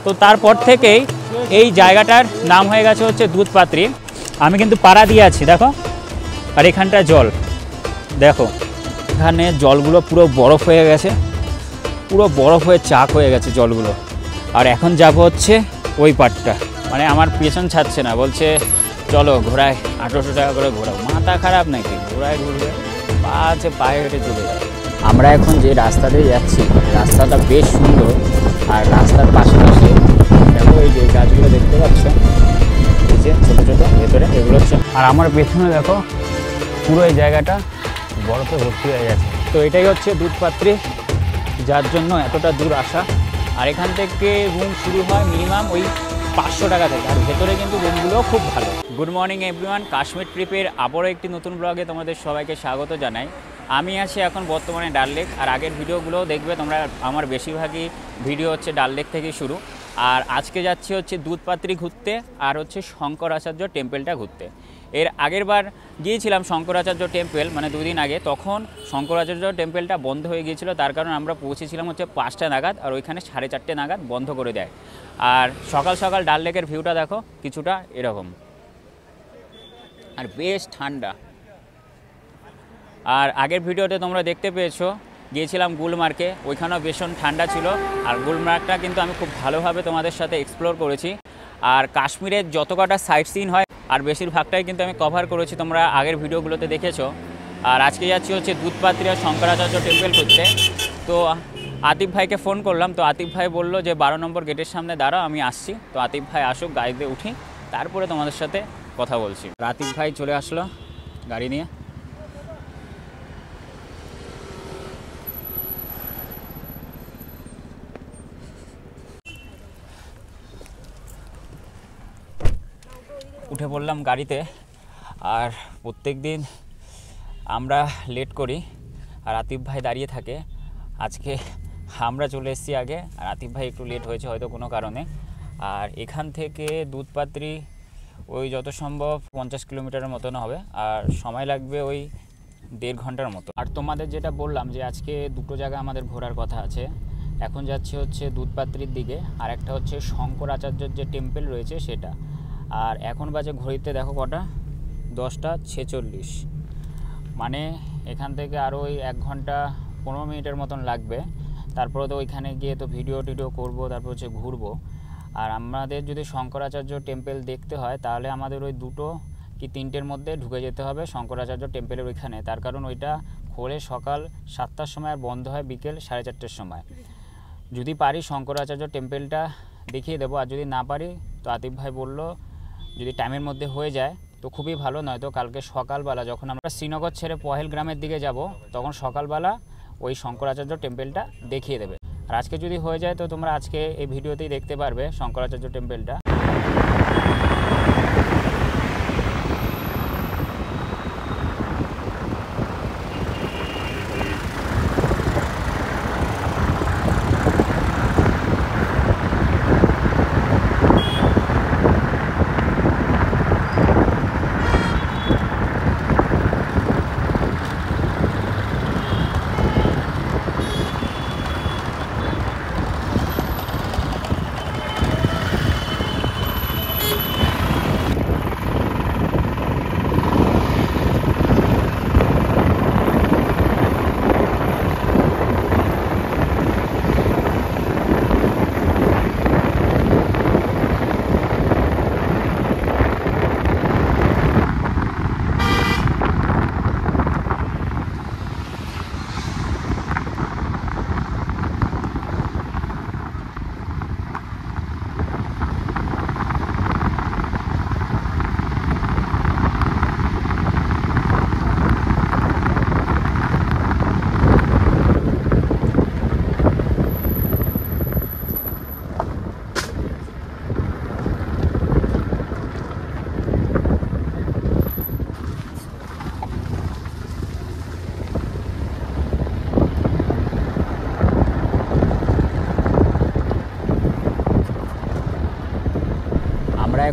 তো তারপর থেকেই এই জায়গাটার নাম হয়ে গেছে হচ্ছে দুধপাত্রি। আমি কিন্তু পাড়া দিয়ে আছি দেখো, আর এখানটা জল দেখো, এখানে জলগুলো পুরো বরফ হয়ে গেছে, পুরো বরফ হয়ে চাক হয়ে গেছে জলগুলো। আর এখন যাব হচ্ছে ওই পাটটা, মানে আমার পেছন ছাড়ছে না, বলছে চলো ঘোড়ায় 1800 টাকা করে ঘোরাও। মাথা খারাপ নাকি, ঘোড়ায় ঘুরবে, পা আছে পায়ে হেঁটে চলে যাবে। আমরা এখন যে রাস্তা দিয়ে যাচ্ছি রাস্তাটা বেশ সুন্দর, আর রাস্তার পাশে দেখো এই যে গাছগুলো দেখতে পাচ্ছ, এই যে ছোটো ছোটো ভেতরে এগুলো হচ্ছে। আর আমার পেছনে দেখো পুরো এই জায়গাটা বরফে ভর্তি হয়ে গেছে। তো এটাই হচ্ছে দুধপাত্রি, যার জন্য এতটা দূর আসা। আর এখান থেকে রুম শুরু হয় মিনিমাম ওই 500 টাকা থেকে, আর ভেতরে কিন্তু রুমগুলো খুব ভালো। গুড মর্নিং এভরিওয়ান, কাশ্মীর ট্রিপের আবারও একটি নতুন ব্লগে তোমাদের সবাইকে স্বাগত জানাই। আমি আছি এখন বর্তমানে ডাল লেক, আর আগের ভিডিওগুলোও দেখবে তোমরা, আমার বেশিরভাগই ভিডিও হচ্ছে ডাল লেক থেকে শুরু। আর আজকে যাচ্ছি হচ্ছে দুধপাত্রি ঘুরতে, আর হচ্ছে শঙ্করাচার্য টেম্পলটা ঘুরতে। এর আগের বার গিয়েছিলাম শঙ্করাচার্য টেম্পল, মানে 2 দিন আগে, তখন শঙ্করাচার্য টেম্পলটা বন্ধ হয়ে গিয়েছিল, তার কারণ আমরা পৌঁছেছিলাম হচ্ছে 5টা নাগাদ, আর ওইখানে 4:30 নাগাদ বন্ধ করে দেয়। আর সকাল সকাল ডাল লেকের ভিউটা দেখো কিছুটা এরকম, আর বেশ ঠান্ডা। আর আগের ভিডিওতে তোমরা দেখতে পেয়েছো গিয়েছিলাম গুলমার্গে, ওইখানেও ভীষণ ঠান্ডা ছিল। আর গুলমার্গটা কিন্তু আমি খুব ভালোভাবে তোমাদের সাথে এক্সপ্লোর করেছি। আর কাশ্মীরের যত কটা সাইট সিন হয় আর বেশিরভাগটাই কিন্তু আমি কভার করেছি, তোমরা আগের ভিডিওগুলোতে দেখেছো। আর আজকে যাচ্ছি হচ্ছে দুধপাত্রি আর শঙ্করাচার্য টেম্পল ঘুরতে। তো আতিফ ভাইকে ফোন করলাম, তো আতিফ ভাই বললো যে 12 নম্বর গেটের সামনে দাঁড়াও, আমি আসছি। তো আতিফ ভাই আসুক, গাড়িতে উঠি, তারপরে তোমাদের সাথে কথা বলছি। আতিফ ভাই চলে আসলো গাড়ি নিয়ে। উঠে পড়লাম গাড়িতে। আর প্রত্যেক দিন আমরা লেট করি, আর আতিফ ভাই দাঁড়িয়ে থাকে। আজকে আমরা চলে এসেছি আগে, আর আতিফ ভাই একটু লেট হয়েছে হয়তো কোনো কারণে। আর এখান থেকে দুধপাত্রি ওই যত সম্ভব 50 কিলোমিটারের মতন হবে, আর সময় লাগবে ওই 1.5 ঘন্টার মতো। আর তোমাদের যেটা বললাম যে আজকে দুটো জায়গা আমাদের ঘোরার কথা আছে। এখন যাচ্ছে হচ্ছে দুধপাত্রির দিকে, আর একটা হচ্ছে শঙ্করাচার্যের যে টেম্পল রয়েছে সেটা। আর এখন বাজে ঘড়িতে দেখো কটা, 10:46, মানে এখান থেকে আরও ওই 1 ঘন্টা 15 মিনিটের মতন লাগবে। তারপরে তো ওইখানে গিয়ে তো ভিডিও টিডিও করবো, তারপর হচ্ছে ঘুরবো। আর আমাদের যদি শঙ্করাচার্য টেম্পল দেখতে হয় তাহলে আমাদের ওই 2 কি 3টের মধ্যে ঢুকে যেতে হবে শঙ্করাচার্য টেম্পলের ওইখানে। তার কারণ ওইটা খোলে সকাল 7টার সময়, আর বন্ধ হয় বিকেল 4:30-র সময়। যদি পারি শঙ্করাচার্য টেম্পলটা দেখিয়ে দেবো, আর যদি না পারি তো আতিফ ভাই বললো যদি টাইমের মধ্যে হয়ে যায় তো খুবই ভালো, নয়তো কালকে সকালবেলা যখন আমরা শ্রীনগর ছেড়ে পহেলগ্রামের দিকে যাব তখন সকালবেলা ওই শঙ্করাচার্য টেম্পলটা দেখিয়ে দেবে। আর আজকে যদি হয়ে যায় তো তোমরা আজকে এই ভিডিওতেই দেখতে পারবে শঙ্করাচার্য টেম্পলটা।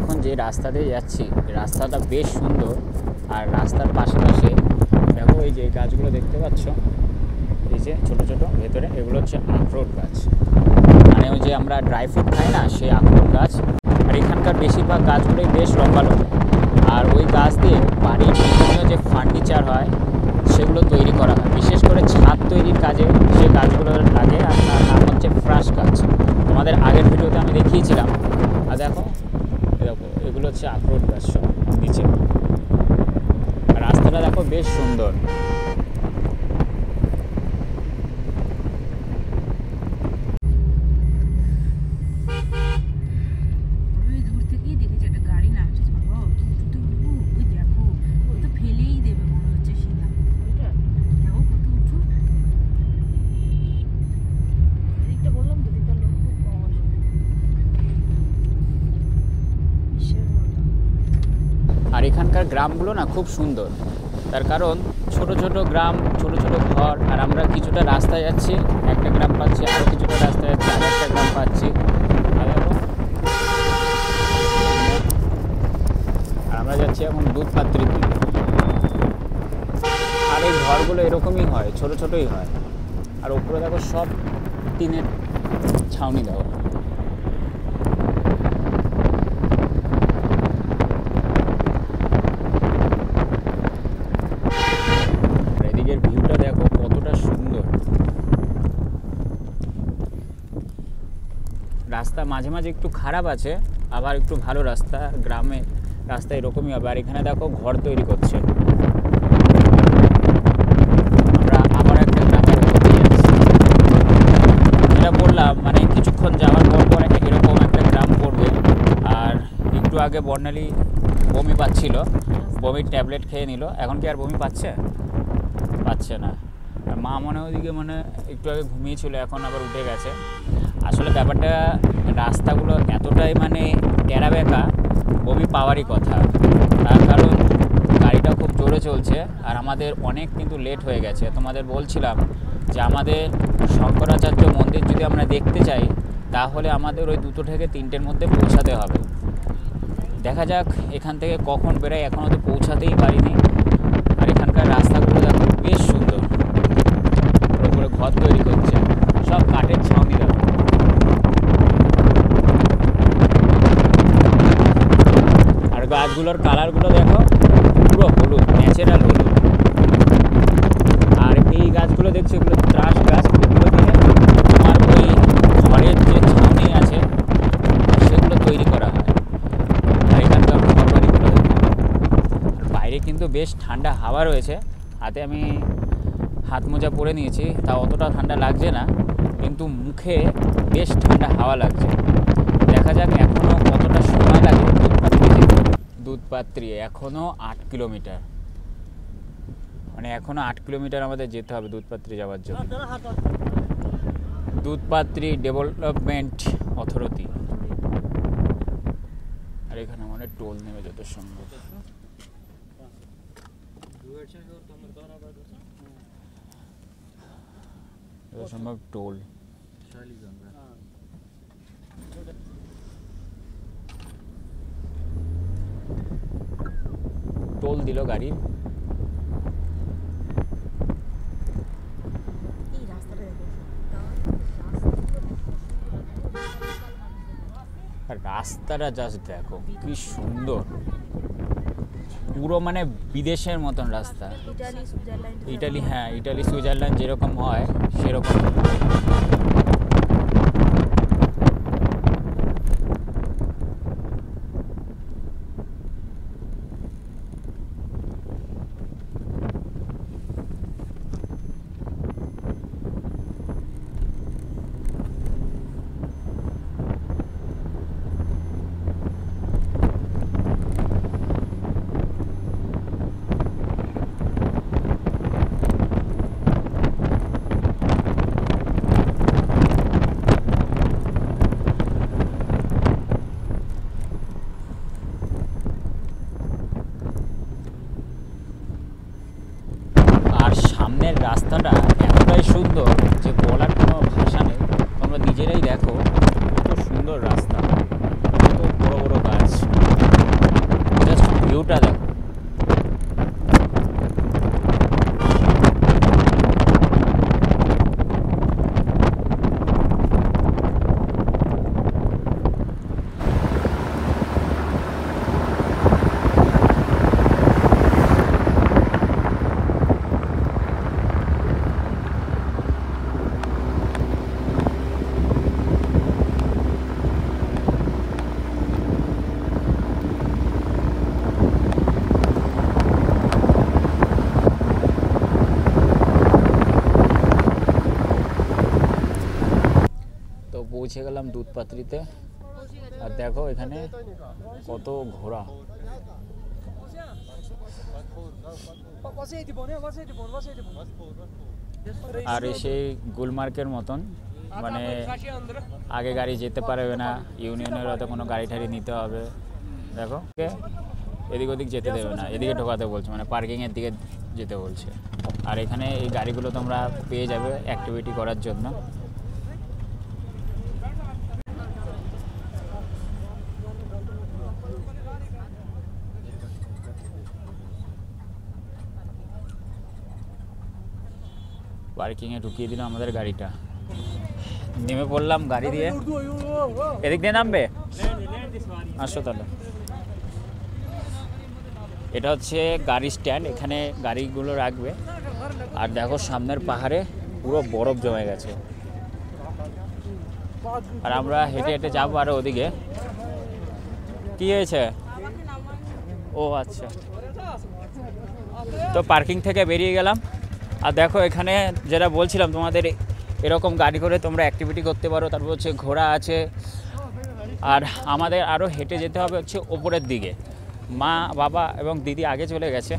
এখন যে রাস্তা দিয়ে যাচ্ছি রাস্তাটা বেশ সুন্দর, আর রাস্তার পাশে দেখো এই যে গাছগুলো দেখতে পাচ্ছ, এই যে ছোট ছোট ভেতরে এগুলো হচ্ছে আখরোট গাছ। আর মানে ওই যে আমরা ড্রাই ফ্রুট খাই না, সেই আখরোট গাছ। আর এখানকার বেশিরভাগ গাছগুলোই বেশ লম্বা লম্বা, আর ওই গাছ দিয়ে বাড়ির বিভিন্ন যে ফার্নিচার হয় সেগুলো তৈরি করা হয়, বিশেষ করে ছাদ তৈরির কাজে সে গাছগুলো লাগে। আর তার নাম হচ্ছে ফ্রাস গাছ। তোমাদের আগের ভিডিওতে আমি দেখিয়েছিলাম। আর দেখো দেখো এগুলো হচ্ছে আখরোট গাছ সব নিচে। আর রাস্তাটা দেখো বেশ সুন্দর। আর এখানকার গ্রামগুলো না খুব সুন্দর, তার কারণ ছোট ছোট গ্রাম, ছোট ছোট ঘর। আর আমরা কিছুটা রাস্তায় যাচ্ছি, একটা গ্রাম পাচ্ছি, আরও কিছুটা রাস্তায় যাচ্ছি, আর একটা গ্রাম পাচ্ছি। আর আমরা যাচ্ছি এখন দুধপাত্রির দিকে। আর এই ঘরগুলো এরকমই হয়, ছোট ছোটই হয়। আর ওপরে দেখো সব টিনের ছাউনি দেওয়া। এদিকের ভিউটা দেখো কতটা সুন্দর। রাস্তা মাঝে মাঝে একটু খারাপ আছে, আবার একটু ভালো রাস্তা। গ্রামে রাস্তা এরকমই হবে। আর এখানে দেখো ঘর তৈরি করছে। আমরা আবার একটা গ্রামের মধ্যে যাচ্ছি। যেটা বললাম, মানে কিছুক্ষণ যাওয়ার পর পর এরকম একটা গ্রাম পড়বে। আর একটু আগে বর্ণালী বমি পাচ্ছিল, বমির ট্যাবলেট খেয়ে নিল। এখন কি আর বমি পাচ্ছে? পাচ্ছে না। আর মা মনে ওইদিকে মানে একটু আগে ঘুমিয়েছিল, এখন আবার উঠে গেছে। আসলে ব্যাপারটা রাস্তাগুলো এতটাই মানে টেরা বেঁকা, বমি পাওয়ারই কথা। তার কারণ গাড়িটা খুব জোরে চলছে, আর আমাদের অনেক কিন্তু লেট হয়ে গেছে। তোমাদের বলছিলাম যে আমাদের শঙ্করাচার্য মন্দির যদি আমরা দেখতে চাই, তাহলে আমাদের ওই 2টো থেকে 3টের মধ্যে পৌঁছাতে হবে। দেখা যাক এখান থেকে কখন বেরোয়, এখনও তো পৌঁছাতেই পারিনি। আর এখানকার রাস্তাগুলো দেখো বেশ সুন্দর, ওপরে ঘর তৈরি করছে, সব কাঠের ছাউনি দেখো। আর গাছগুলোর কালারগুলো দেখো পুরো হলুদ, ন্যাচারাল হলুদ। আর এই গাছগুলো দেখছি এগুলো ত্রাস গাছ, এগুলো দিয়ে তোমার ওই ঘরের যে ছাউনি আছে সেগুলো তৈরি করা হয়। আর এখানকার ঘর বাড়িগুলো দেখো। বাইরে কিন্তু বেশ ঠান্ডা হাওয়া রয়েছে। হাতে আমি হাত মোজা পরে নিয়েছি, তা অতটা ঠান্ডা লাগছে না, কিন্তু মুখে বেশ ঠান্ডা হাওয়া লাগছে। দেখা যাক এখনও কতটা সময় লাগে দুধপাত্রি যেতে। দুধপাত্রি এখনও 8 কিলোমিটার, মানে এখনও 8 কিলোমিটার আমাদের যেতে হবে দুধপাত্রি যাওয়ার জন্য। Doodhpathri development authority. আর এখানে মানে টোল নেবে যত সম্ভব। সম্ভব টোল টোল দিল গাড়ি। রাস্তাটা জাস্ট দেখো কি সুন্দর, পুরো মানে বিদেশের মতন রাস্তা। ইটালি, হ্যাঁ ইটালি সুইজারল্যান্ড যেরকম হয় সেরকম। রাস্তাটা এতটাই সুন্দর যে বলার কোনো ভাষা নেই। তোমরা নিজেরাই দেখো কত সুন্দর রাস্তা, কত বড় বড় গাছ, জাস্ট ভিউটা দেখো। পৌঁছে গেলাম দুধপাত্রিতে। আর দেখো এখানে কত ঘোড়া। আর সেই গুলমার্গের মতন, মানে আগে গাড়ি যেতে পারবে না, ইউনিয়নের হয়তো কোনো গাড়ি ঠাড়ি নিতে হবে। দেখো এদিক ওদিক যেতে দেবে না, এদিকে ঢোকাতে বলছে, মানে পার্কিংয়ের দিকে যেতে বলছে। আর এখানে এই গাড়িগুলো তোমরা পেয়ে যাবে অ্যাক্টিভিটি করার জন্য। পার্কিংয়ে ঢুকিয়ে দিলাম আমাদের গাড়িটা, নেমে পড়লাম গাড়ি দিয়ে। এদিক দিয়ে নামবে, আসো তাহলে। এটা হচ্ছে গাড়ি স্ট্যান্ড, এখানে গাড়িগুলো রাখবে। আর দেখো সামনের পাহাড়ে পুরো বরফ জমে গেছে। আর আমরা হেঁটে হেঁটে যাবো আরো ওদিকে। কি হয়েছে? ও আচ্ছা, তো পার্কিং থেকে বেরিয়ে গেলাম। আর দেখো এখানে যেটা বলছিলাম তোমাদের, এরকম গাড়ি করে তোমরা অ্যাক্টিভিটি করতে পারো। তারপর হচ্ছে ঘোড়া আছে। আর আমাদের আরও হেঁটে যেতে হবে হচ্ছে ওপরের দিকে। মা বাবা এবং দিদি আগে চলে গেছে।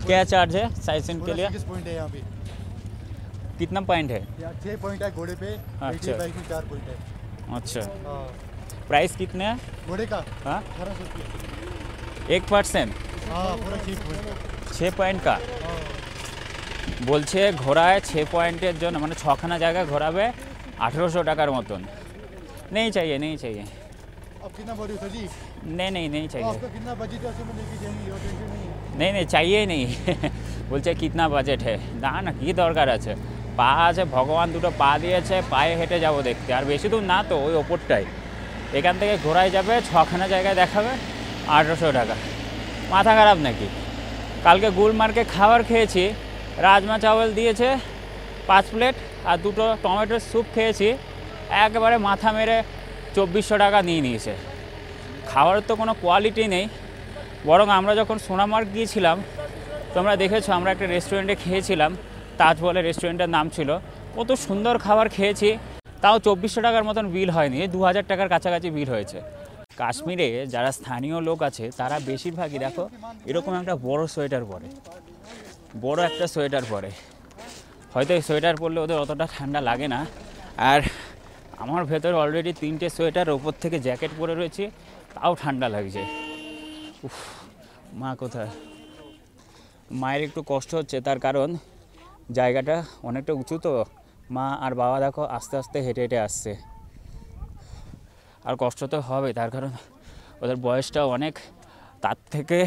क्या चार्ज है साइड सीन के लिए? कितना पॉइंट है? 6 पॉइंट है घोड़े पे। अच्छा। बाइक में 4 पॉइंट है। अच्छा, प्राइस कितने है घोड़े का हाँ? 1800 रुपये। 1%? हाँ पूरा 6 पॉइंट। 6 পয়েন্ট का বলছে ঘোড়ায় 6 পয়েন্টের জন্য, মানে 6খানা জায়গা ঘোরাবে 1800 টাকার মতন। नहीं चाहिए नहीं चाहिए। अब कितना बोल रही हो जी? नहीं चाहिए। आपका कितना बजट है उसमें लेके जाएंगे, और टेंशन नहीं है। नहीं चाहिए नहीं। বলছে কিতনা বাজেট है, না কি দরকার আছে, পা আছে, ভগবান দুটো পা দিয়েছে, পায়ে হেঁটে যাবো দেখতে। আর বেশি দূর না তো, ওই ওপরটাই। এখান থেকে ঘোড়ায় যাবে, 6খানা জায়গায় দেখাবে, 1800 টাকা। মাথা খারাপ নাকি? কালকে গুলমার্গে খাবার খেয়েছি, রাজমা চাওয়াল দিয়েছে 5 প্লেট, আর 2টো টমেটোর স্যুপ খেয়েছি, একেবারে মাথা মেরে 2400 টাকা নিয়ে নিয়েছে। খাবারের তো কোনো কোয়ালিটি নেই। বরং আমরা যখন সোনামার্গ গিয়েছিলাম, তোমরা দেখেছো আমরা একটা রেস্টুরেন্টে খেয়েছিলাম, তাজ বলে রেস্টুরেন্টের নাম ছিল। কত সুন্দর খাবার খেয়েছি, তাও 2400 টাকার মতন বিল হয়নি, 2000 টাকার কাছাকাছি বিল হয়েছে। কাশ্মীরে যারা স্থানীয় লোক আছে তারা বেশিরভাগই দেখো এরকম একটা বড় সোয়েটার পরে, বড় একটা সোয়েটার পরে। হয়তো এই সোয়েটার পরলে ওদের অতটা ঠান্ডা লাগে না। আর আমার ভেতরে অলরেডি 3টে সোয়েটার, ওপর থেকে জ্যাকেট পরে রয়েছে, তাও ঠান্ডা লাগছে। উফ, মা কোথায়? মায়ের একটু কষ্ট হচ্ছে, তার কারণ জায়গাটা অনেকটা উঁচু তো। মা আর বাবা দেখো আস্তে আস্তে হেঁটে হেঁটে আসছে। আর কষ্ট তো হবে, তার কারণ ওদের বয়সটাও অনেক। তার থেকে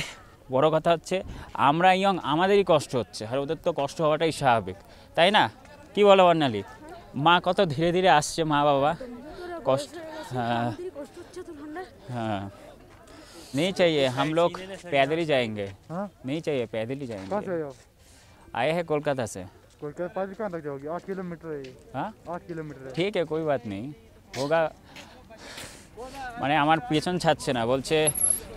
বড় কথা হচ্ছে আমরা ইয়ং, আমাদেরই কষ্ট হচ্ছে, আর ওদের তো কষ্ট হওয়াটাই স্বাভাবিক, তাই না? কি বলো বর্ণালী? মা কত ধীরে ধীরে আসছে, মা বাবা কষ্ট। हाँ हाँ, नहीं चाहिए, हम लोग पैदल ही जाएंगे। हाँ? नहीं चाहिए, पैदल ही कहाँ से जाएंगे। आए हो? आए हैं कोलकाता से। कोलकाता पास कहाँ तक जाओगे? 8 किलोमीटर है ये। हाँ 8 किलोमीटर है। ঠিক है, कोई बात नहीं, होगा। মানে আমার পেছন ছাড়ছে না, বলছে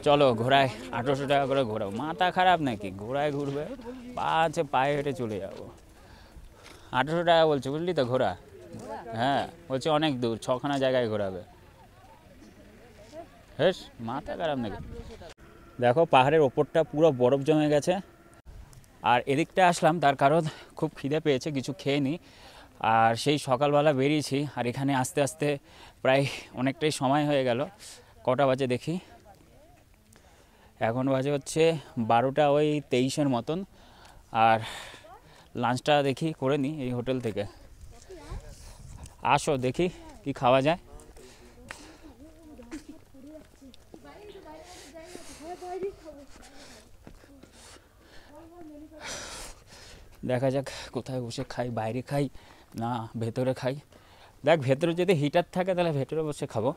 চলো ঘোড়ায় 1800 টাকা করে ঘোরাও। মাথা খারাপ নাকি? ঘোড়ায় ঘুরবে, পা আছে, পায়ে হেঁটে চলে যাবো। 1800 টাকা বলছে, বুঝলি তো ঘোড়া? হ্যাঁ বলছে অনেক দূর, 6খানা জায়গায় ঘোরাবে। হ্যাঁ মাথা খারাপ নাকি? দেখো পাহাড়ের ওপরটা পুরো বরফ জমে গেছে। আর এদিকটা আসলাম তার কারণ খুব খিদে পেয়েছে, কিছু খেয়ে নিই। আর সেই সকালবেলা বেরিয়েছি, আর এখানে আস্তে আস্তে প্রায় অনেকটাই সময় হয়ে গেল। কটা বাজে দেখি, এখন বাজে হচ্ছে 12টা ওই 23-এর মতন। আর লাঞ্চটা দেখি করে নিই এই হোটেল থেকে। আসো দেখি কি খাওয়া যায়। দেখা যাক কোথায় বসে খাই, বাইরে খাই না ভেতরে খাই। দেখ ভেতরে যদি হিটার থাকে তাহলে ভেতরে বসে খাবো।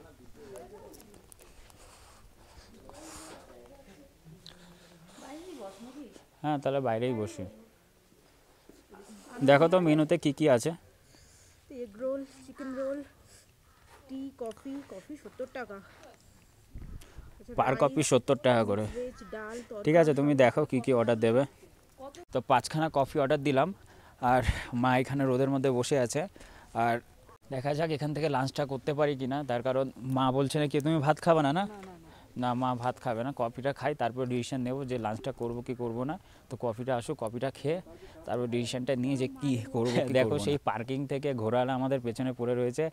হ্যাঁ তাহলে বাইরেই বসি। দেখো তো মেনুতে কি কি আছে। এগ রোল, চিকেন রোল, টি, কফি। কফি 70 টাকা পার কপি 70 টাকা করে। ভেজ, ডাল, ঠিক আছে তুমি দেখো কি কি অর্ডার দেবে। তো 5খানা কফি অর্ডার দিলাম। আর মা এখানে রোদের মধ্যে বসে আছে। আর দেখা যাক এখান থেকে লাঞ্চটা করতে পারি কি না, তার কারণ মা বলছে নাকি তুমি ভাত খাবে না, না না মা ভাত খাবে না, কফিটা খাই তারপর ডিসিশন নেব যে লাঞ্চটা করব কি করব না। তো কফিটা আসুক, কফিটা খেয়ে তারপর ডিসিশনটা নিয়ে যে কী করবো। দেখো সেই পার্কিং থেকে ঘোরালা আমাদের পেছনে পড়ে রয়েছে,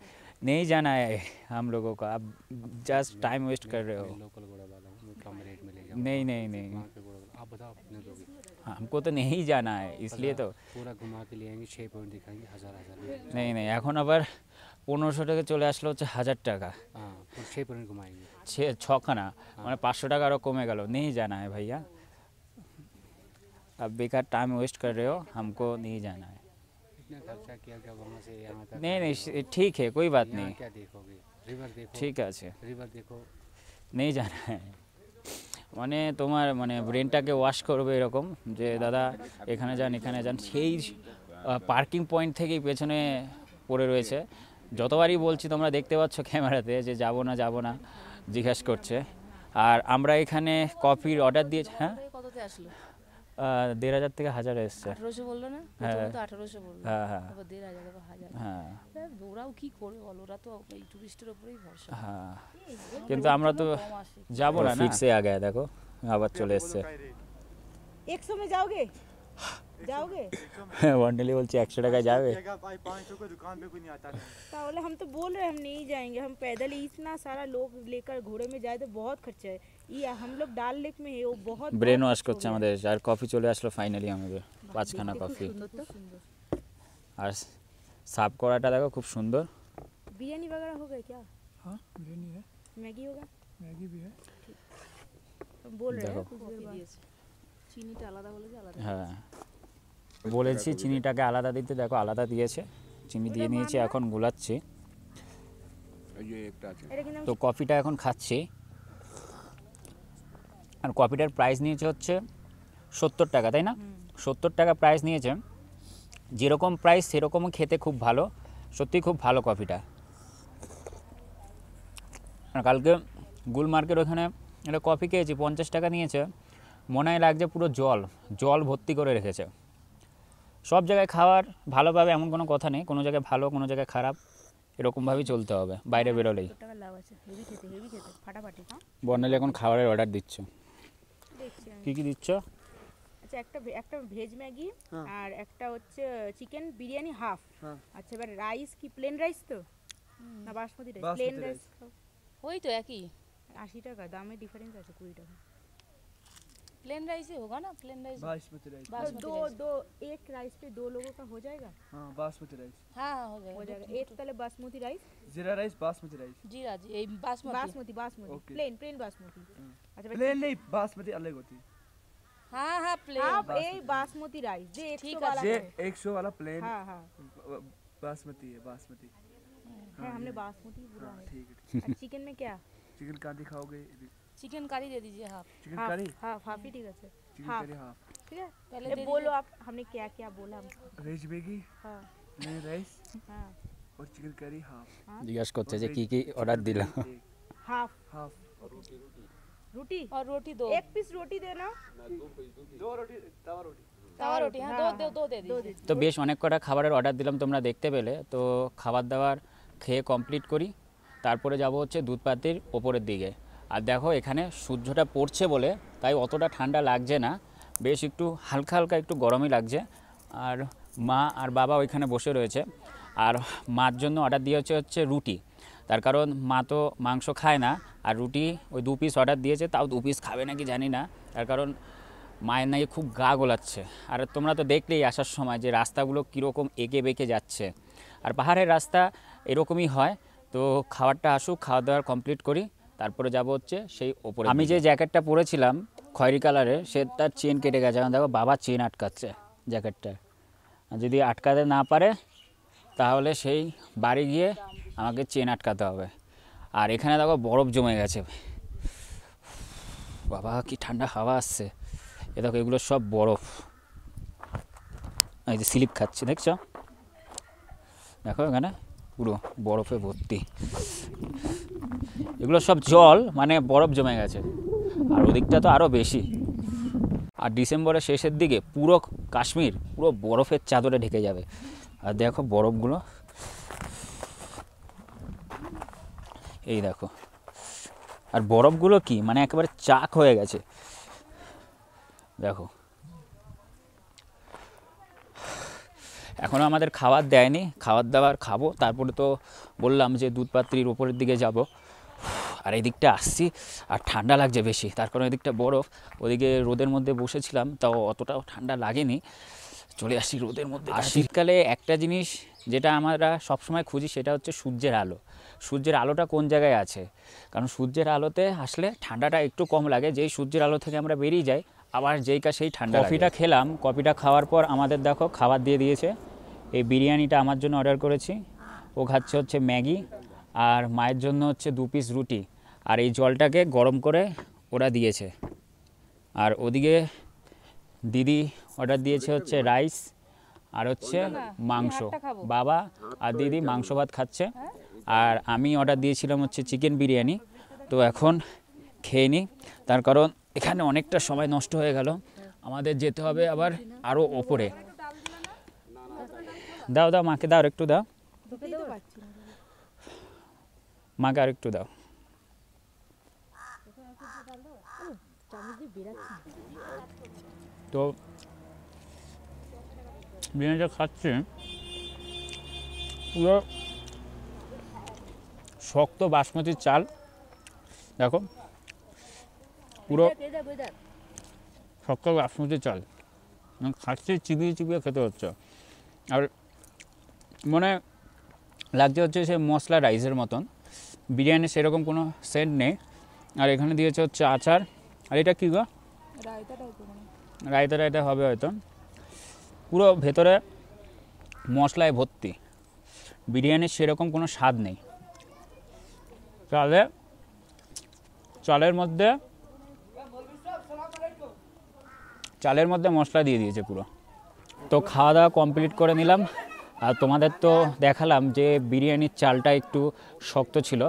নেই জানা है हम लोगों को, आप जस्ट टाइम वेस्ट कर रहे हो। लोकल घोड़ा वाला हूँ, कम रेट में ले जाऊँ। नहीं नहीं नहीं, वहाँ के घोड़ा आप बताओ कितने दोगे? हमको तो नहीं जाना है इसलिए तो पूरा घुमा के ले आएंगे, 6 पॉइंट दिखाएंगे, 1000 में। नहीं नहीं, এখন আবার 1500 টাকা চলে আসলো হচ্ছে 1000 টাকা, हाँ, फिर 6 पॉइंट घुमाएंगे। ছখানা মানে 500 টাকা আরও কমে গেল। नहीं जाना है भैया, अब बेकार टाइम वेस्ट कर रहे हो, हमको नहीं जाना है। इतना खर्चा किया क्या वहाँ से यहाँ तक? नहीं नहीं ठीक है, कोई बात यहाँ नहीं, क्या देखोगे? रिवर देखो, ঠিক আছে, रिवर देखो। নেই জানা है। মানে তোমার মানে ব্রেনটাকে ওয়াশ করবে এরকম যে দাদা এখানে যান এখানে যান, সেই পার্কিং পয়েন্ট থেকেই পেছনে পড়ে রয়েছে। যতবারই বলছি তোমরা দেখতে পাচ্ছ ক্যামেরাতে যে যাবো না জিজ্ঞাসা করছে। আর আমরা এখানে কফির অর্ডার দিয়েছি। হ্যাঁ, কততে আসলো? 1500 থেকে 1000 এসছে। 1800 বললো না? হ্যাঁ। প্রথমে তো 1800 বললো। হ্যাঁ হ্যাঁ তারপর 1500 তারপর 1000। হ্যাঁ ওরাও কি করবে বলো, ওরা তো এই টুরিস্টের উপরেই ভরসা। হ্যাঁ, কিন্তু আমরা তো কম আসে। যাবো না, ফিক্সে आ गया देखो, আবার চলে এসছে। 100 में जाओगे? जाओगे? ওয়ান্ডালি বলছে 100 টাকায় যাবে। 500 को दुकान पे कोई नहीं आता नहीं। तावले हम तो बोल रहे हैं हम नहीं जाएंगे, हम पैदल ही इतना सारा लोग लेकर घोड़े में जाए तो बहुत खर्चा है। ये हम लोग डाल लेक में है वो बहुत ব্রেন ওয়াশ করছে আমাদের। আর কফি চলে আসলো ফাইনালি আমাদের, 5খানা কফি। আর সার্ভ করাটা দেখো খুব সুন্দর। बिरयानी वगैरह हो गए क्या? हाँ बिरयानी है, मैगी होगा? मैगी भी है। हम बोल रहे देखो। हैं कुछ देर बाद। দিয়েছে চিনিটা আলাদা বলে যে আলাদা। হ্যাঁ বলেছি চিনিটাকে আলাদা দিতে, দেখো আলাদা দিয়েছে, চিনি দিয়ে নিয়েছি, এখন গুলাচ্ছি। এটা কিন্তু তো কফিটা এখন খাচ্ছি। আর কফিটার প্রাইস নিয়েছে হচ্ছে 70 টাকা, তাই না? 70 টাকা প্রাইস নিয়েছে। যেরকম প্রাইস সেরকমও খেতে খুব ভালো, সত্যি খুব ভালো কফিটা। আর কালকে গুলমার্গের ওখানে একটা কফি খেয়েছি, 50 টাকা নিয়েছে, মনে হয় লাগছে পুরো জল ভর্তি করে রেখেছে। সব জায়গায় খাবার ভালো পাবে এমন কোনো কথা নেই, কোনো জায়গায় ভালো কোনো জায়গায় খারাপ, এরকমভাবেই চলতে হবে বাইরে বেরোলেই। টাকা লাভ আছে, হেভি খেতে ফাটাফাটি। হ্যাঁ বর্ণালী এখন খাবারের অর্ডার দিচ্ছ, দেখছি আমি। কী কী দিচ্ছ? আচ্ছা একটা ভেজ ম্যাগি আর একটা হচ্ছে চিকেন বিরিয়ানি হাফ। আচ্ছা এবার রাইস কি প্লেন রাইস তো না বাসমতি রাইস? প্লেন রাইস ওই তো একই 80 টাকা, দামে ডিফারেন্স আছে 20 টাকা। प्लेन राइस ही होगा ना? Plain rice basmati rice. दो एक राइस पे 2 लोगों का हो जाएगा? हाँ बासमती राइस। हाँ हो हो जाएगा। जाएगा। एक तले बासमती राइस, जीरा राइस, बासमती राइस। जीरा जी ये बासमती। बासमती ओके। प्लेन बासमती। अच्छा प्लेन नहीं, बासमती अलग होती है। हाँ हाँ प्लेन। आप एक बासमती राइस जे 100 ठीक वाला ये है। 100 वाला प्लेन हाँ हाँ बासमती है, बासमती। है, हमने बासमती बोला हाँ है। ठीक है। और चिकन में क्या? चिकन कांदी खाओगे? चिकन करी दे दीजिए हाफ। चिकन हाफ करी, हाफ ही ठीक है सर। चिकन हाफ करी हाफ। ठीक है। पहले ये दे बोलो आप, हमने क्या क्या बोला हमको? वेज मैगी, हाँ प्लेन राइस हाँ और चिकन करी हाफ। জিজ্ঞাসা করছে যে কী কী অর্ডার দিলাম। हाफ हाफ रोटी, और रोटी दो। एक पीस रोटी देना। दो रोटी, तवा रोटी। तवा रोटी हाँ दो दे दीजिए। তো বেশ অনেক কটা খাবারের অর্ডার দিলাম, তোমরা দেখতে পেলে। তো খাবার দাবার খেয়ে কমপ্লিট করি, তারপরে যাব হচ্ছে দুধপাতির ওপরের দিকে। আর দেখো এখানে সূর্যটা পড়ছে বলে তাই অতটা ঠান্ডা লাগছে না, বেশ একটু হালকা হালকা একটু গরমই লাগছে। আর মা আর বাবা ওইখানে বসে রয়েছে। আর মার জন্য অর্ডার দিয়েছে হচ্ছে রুটি, তার কারণ মা তো মাংস খায় না। আর রুটি ওই 2 পিস অর্ডার দিয়েছে, তাও 2 পিস খাবে নাকি জানি না, তার কারণ মায়ের নাকি খুব গা গোলাচ্ছে। আর তোমরা তো দেখলেই আসার সময় যে রাস্তাগুলো কীরকম এঁকে বেঁকে যাচ্ছে, আর পাহাড়ের রাস্তা এরকমই হয়। তো খাবারটা আসুক, খাওয়া দাওয়ার কমপ্লিট করি, তারপরে যাব হচ্ছে সেই ওপরে। আমি যে জ্যাকেটটা পরেছিলাম খয়েরি কালারের, সে তার চেন কেটে গেছে। এখন দেখো বাবা চেন আটকাচ্ছে জ্যাকেটটা, আর যদি আটকাতে না পারে তাহলে সেই বাড়ি গিয়ে আমাকে চেন আটকাতে হবে। আর এখানে দেখো বরফ জমে গেছে, বাবা কি ঠান্ডা হাওয়া আসছে। এ দেখো এগুলো সব বরফ, এই যে স্লিপ খাচ্ছে দেখছো, দেখো এখানে পুরো বরফে ভর্তি। এগুলো সব জল, মানে বরফ জমে গেছে। আর ওদিকটা তো আরও বেশি। আর ডিসেম্বরের শেষের দিকে পুরো কাশ্মীর পুরো বরফের চাদরে ঢেকে যাবে। আর দেখো বরফগুলো, এই দেখো, আর বরফগুলো কি মানে একেবারে চাক হয়ে গেছে দেখো। এখনও আমাদের খাবার দেয়নি, খাবার দাবার খাবো, তারপরে তো বললাম যে দুধপাত্রির ওপরের দিকে যাব। আর এই দিকটা আসছি আর ঠান্ডা লাগছে বেশি, তার কারণ এদিকটা বরফ। ওদিকে রোদের মধ্যে বসেছিলাম, তাও অতটাও ঠান্ডা লাগেনি, চলে আসি রোদের মধ্যে। আর শীতকালে একটা জিনিস যেটা আমরা সবসময় খুঁজি সেটা হচ্ছে সূর্যের আলো। সূর্যের আলোটা কোন জায়গায় আছে, কারণ সূর্যের আলোতে আসলে ঠান্ডাটা একটু কম লাগে। যেই সূর্যের আলো থেকে আমরা বেরিয়ে যাই আবার যেই কা সেই ঠান্ডা। কফিটা খেলাম, কফিটা খাওয়ার পর আমাদের দেখো খাবার দিয়ে দিয়েছে। এই বিরিয়ানিটা আমার জন্য অর্ডার করেছি, ও খাচ্ছে হচ্ছে ম্যাগি, আর মায়ের জন্য হচ্ছে 2 পিস রুটি, আর এই জলটাকে গরম করে ওরা দিয়েছে। আর ওদিকে দিদি অর্ডার দিয়েছে হচ্ছে রাইস আর হচ্ছে মাংস। বাবা আর দিদি মাংস ভাত খাচ্ছে, আর আমি অর্ডার দিয়েছিলাম হচ্ছে চিকেন বিরিয়ানি। তো এখন খেয়ে নিই, তার কারণ এখানে অনেকটা সময় নষ্ট হয়ে গেল, আমাদের যেতে হবে আবার আরও ওপরে। দাও দাও মাকে দাও, একটু দাও মাকে, আর একটু দাও। তো বিরিয়ানিটা খাচ্ছি, পুরো শক্ত বাসমতি চাল দেখো, পুরো শক্ত বাসমতি চাল খাচ্ছি, চিবিয়ে চিবিয়ে খেতে হচ্ছে। আর মনে লাগছে হচ্ছে সে মশলা রাইসের মতন, বিরিয়ানি সেরকম কোনো সেন্ট নেই। আর এখানে দিয়েছে হচ্ছে আচার, আর এটা কী গো, রায়তা রায়তা হবে হয়তো। পুরো ভেতরে মশলায় ভর্তি, বিরিয়ানির সেরকম কোনো স্বাদ নেই। চালের মধ্যে মশলা দিয়ে দিয়েছে পুরো। তো খাওয়া দাওয়া কমপ্লিট করে নিলাম, আর তোমাদের তো দেখালাম যে বিরিয়ানির চালটা একটু শক্ত ছিল,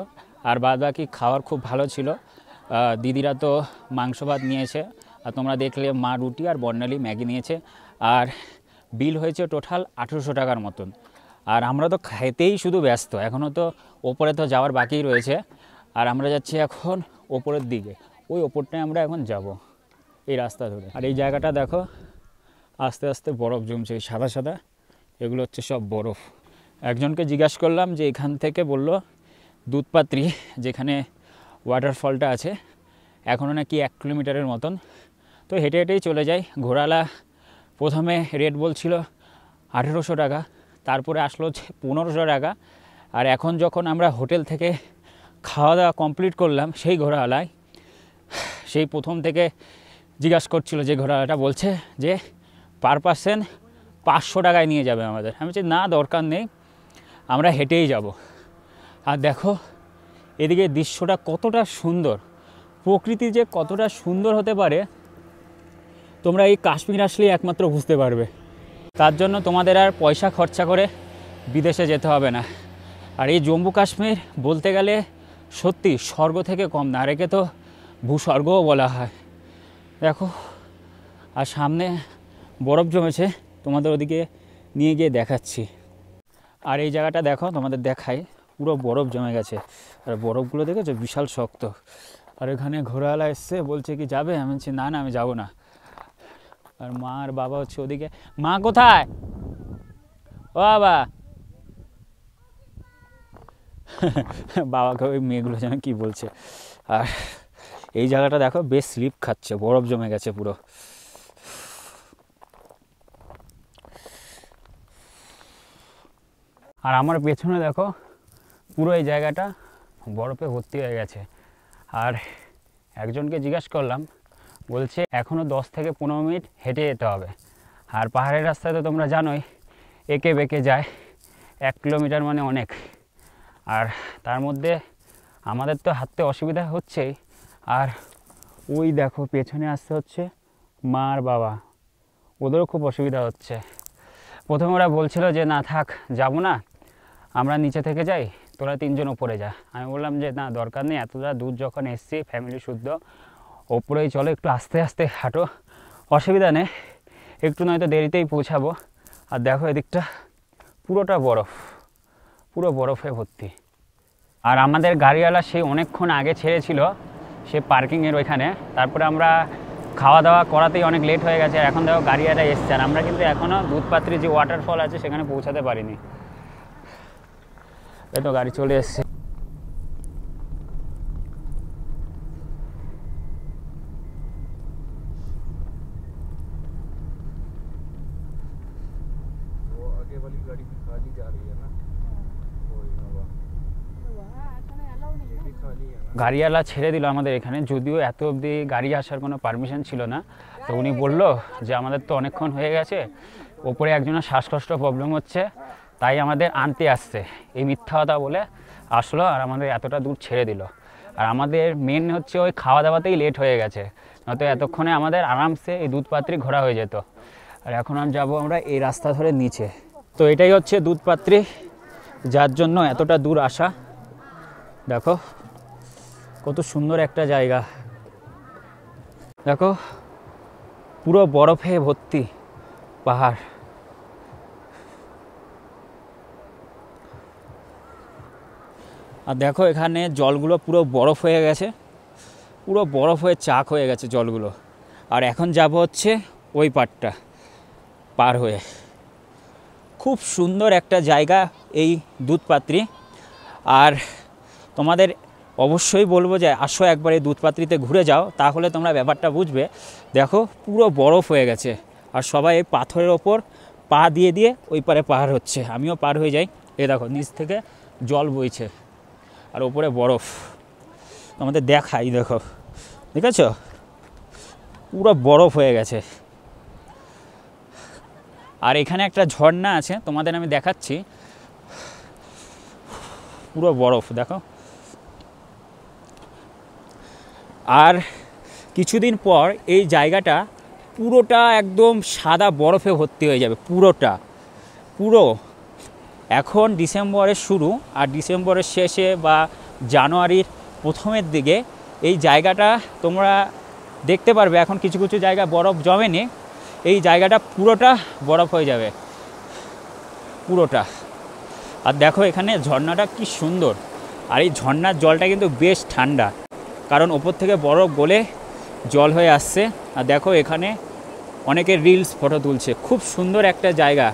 আর বাদ বাকি খাওয়ার খুব ভালো ছিল। দিদিরা তো মাংস ভাত নিয়েছে, আর তোমরা দেখলে মা রুটি আর বর্ণালী ম্যাগি নিয়েছে, আর বিল হয়েছে টোটাল 1800 টাকার মতন। আর আমরা তো খেতেই শুধু ব্যস্ত, এখনও তো ওপরে তো যাওয়ার বাকিই রয়েছে। আর আমরা যাচ্ছি এখন ওপরের দিকে, ওই ওপরটায় আমরা এখন যাব এই রাস্তা ধরে। আর এই জায়গাটা দেখো আস্তে আস্তে বরফ জমছে, এই সাদা সাদা এগুলো হচ্ছে সব বরফ। একজনকে জিজ্ঞাসা করলাম যে এখান থেকে, বলল দুধপাত্রি যেখানে ওয়াটারফলটা আছে এখনও নাকি 1 কিলোমিটারের মতন। তো হেঁটে হেঁটেই চলে যাই। ঘোড়ালা প্রথমে রেট বলছিল 1800 টাকা, তারপরে আসলো 1500 টাকা। আর এখন যখন আমরা হোটেল থেকে খাওয়া দাওয়া কমপ্লিট করলাম, সেই ঘোড়াওয়ালায় সেই প্রথম থেকে জিজ্ঞাসা করছিল, যে ঘোড়াওয়ালাটা বলছে যে পার পার্সন 500 টাকায় নিয়ে যাবে আমাদের। আমি বলছি না, দরকার নেই, আমরা হেঁটেই যাব। আর দেখো এদিকে দৃশ্যটা কতটা সুন্দর, প্রকৃতি যে কতটা সুন্দর হতে পারে তোমরা এই কাশ্মীর আসলেই একমাত্র বুঝতে পারবে। তার জন্য তোমাদের আর পয়সা খরচা করে বিদেশে যেতে হবে না। আর এই জম্মু কাশ্মীর বলতে গেলে সত্যি স্বর্গ থেকে কম না, আর একে তো ভূস্বর্গও বলা হয়। দেখো আর সামনে বরফ জমেছে, তোমাদের ওদিকে নিয়ে গিয়ে দেখাচ্ছি। আর এই জায়গাটা দেখো, তোমাদের দেখাই, পুরো বরফ জমে গেছে, আর বরফগুলো দেখেছো বিশাল শক্ত। আর এখানে ঘোড়াওয়ালা এসছে, বলছে কি যাবে, আমি বলছি না না আমি যাবো না। আর মা আর বাবা হচ্ছে ওদিকে। মা কোথায়, ও বাবা বাবাকে ওই মেয়েগুলো যেন কি বলছে। আর এই জায়গাটা দেখো বেশ স্লিপ খাচ্ছে, বরফ জমে গেছে পুরো। আর আমার পেছনে দেখো পুরো এই জায়গাটা বরফে ভর্তি হয়ে গেছে। আর একজনকে জিজ্ঞাসা করলাম, বলছে এখনও 10 থেকে 15 মিনিট হেঁটে যেতে হবে। আর পাহাড়ের রাস্তায় তো তোমরা জানোই এঁকে বেঁকে যায়, 1 কিলোমিটার মানে অনেক। আর তার মধ্যে আমাদের তো হাঁটতে অসুবিধা হচ্ছেই। আর ওই দেখো পেছনে আসতে হচ্ছে মা আর বাবা, ওদেরও খুব অসুবিধা হচ্ছে। প্রথমে ওরা বলছিল যে না থাক, যাব না, আমরা নিচে থেকে যাই, তোরা 3 জন ওপরে যা। আমি বললাম যে না দরকার নেই, এতটা দূর যখন এসছি ফ্যামিলি শুদ্ধ, ওপরেই চলো, একটু আস্তে আস্তে হাঁটো, অসুবিধা নেই, একটু নয়তো দেরিতেই পৌঁছাবো। আর দেখো এদিকটা পুরোটা বরফ, পুরো বরফে ভর্তি। আর আমাদের গাড়িওয়ালা সেই অনেকক্ষণ আগে ছেড়েছিল সে পার্কিংয়ের ওইখানে, তারপরে আমরা খাওয়া দাওয়া করাতেই অনেক লেট হয়ে গেছে। আর এখন দেখো গাড়িওয়ালা এসছে, আর আমরা কিন্তু এখনও দুধপাত্রি যে ওয়াটারফল আছে সেখানে পৌঁছাতে পারিনি। এই তো গাড়ি চলে এসছে। গাড়িওয়ালা ছেড়ে দিল আমাদের এখানে, যদিও এত অবধি গাড়ি আসার কোনো পারমিশন ছিল না। তো উনি বলল যে আমাদের তো অনেকক্ষণ হয়ে গেছে, ওপরে একজনের শ্বাসকষ্ট প্রবলেম হচ্ছে, তাই আমাদের আনতে আসছে, এই মিথ্যা কথা বলে আসলো আর আমাদের এতটা দূর ছেড়ে দিল। আর আমাদের মেন হচ্ছে ওই খাওয়া দাওয়াতেই লেট হয়ে গেছে, নয়তো এতক্ষণে আমাদের আরামসে এই দুধপাত্রি ঘোরা হয়ে যেত। আর এখন আর যাবো আমরা এই রাস্তা ধরে নিচে। তো এটাই হচ্ছে দুধপাত্রি, যার জন্য এতটা দূর আসা। দেখো কত সুন্দর একটা জায়গা, দেখো পুরো বরফে ভর্তি পাহাড়। আর দেখো এখানে জলগুলো পুরো বরফ হয়ে গেছে, পুরো বরফ হয়ে চাক হয়ে গেছে জলগুলো। আর এখন যাব হচ্ছে ওই পাড়টা পার হয়ে। খুব সুন্দর একটা জায়গা এই দুধপাত্রি। আর তোমাদের অবশ্যই বলবো যে আসো একবার এই দুধপাত্রিতে ঘুরে যাও, তাহলে তোমরা ব্যাপারটা বুঝবে। দেখো পুরো বরফ হয়ে গেছে, আর সবাই এই পাথরের ওপর পা দিয়ে দিয়ে ওই পারে পার হচ্ছে। আমিও পার হয়ে যাই। এই দেখো নিচ থেকে জল বইছে আর ওপরে বরফ, তোমাদের দেখাই, দেখো দেখেছো পুরো বরফ হয়ে গেছে। আর এখানে একটা ঝর্ণা আছে, তোমাদের আমি দেখাচ্ছি, পুরো বরফ দেখো। আর কিছুদিন পর এই জায়গাটা পুরোটা একদম সাদা বরফে ভর্তি হয়ে যাবে, পুরো। এখন ডিসেম্বরের শুরু আর ডিসেম্বরের শেষে বা জানুয়ারির প্রথমের দিকে এই জায়গাটা তোমরা দেখতে পারবে। এখন কিছু কিছু জায়গায় বরফ জমেনি, এই জায়গাটা পুরোটা বরফ হয়ে যাবে পুরোটা। আর দেখো এখানে ঝর্ণাটা কি সুন্দর, আর এই ঝর্ণার জলটা কিন্তু বেশ ঠান্ডা, কারণ ওপর থেকে বরফ গলে জল হয়ে আসছে। আর দেখো এখানে অনেকে রিলস ফটো তুলছে। খুব সুন্দর একটা জায়গা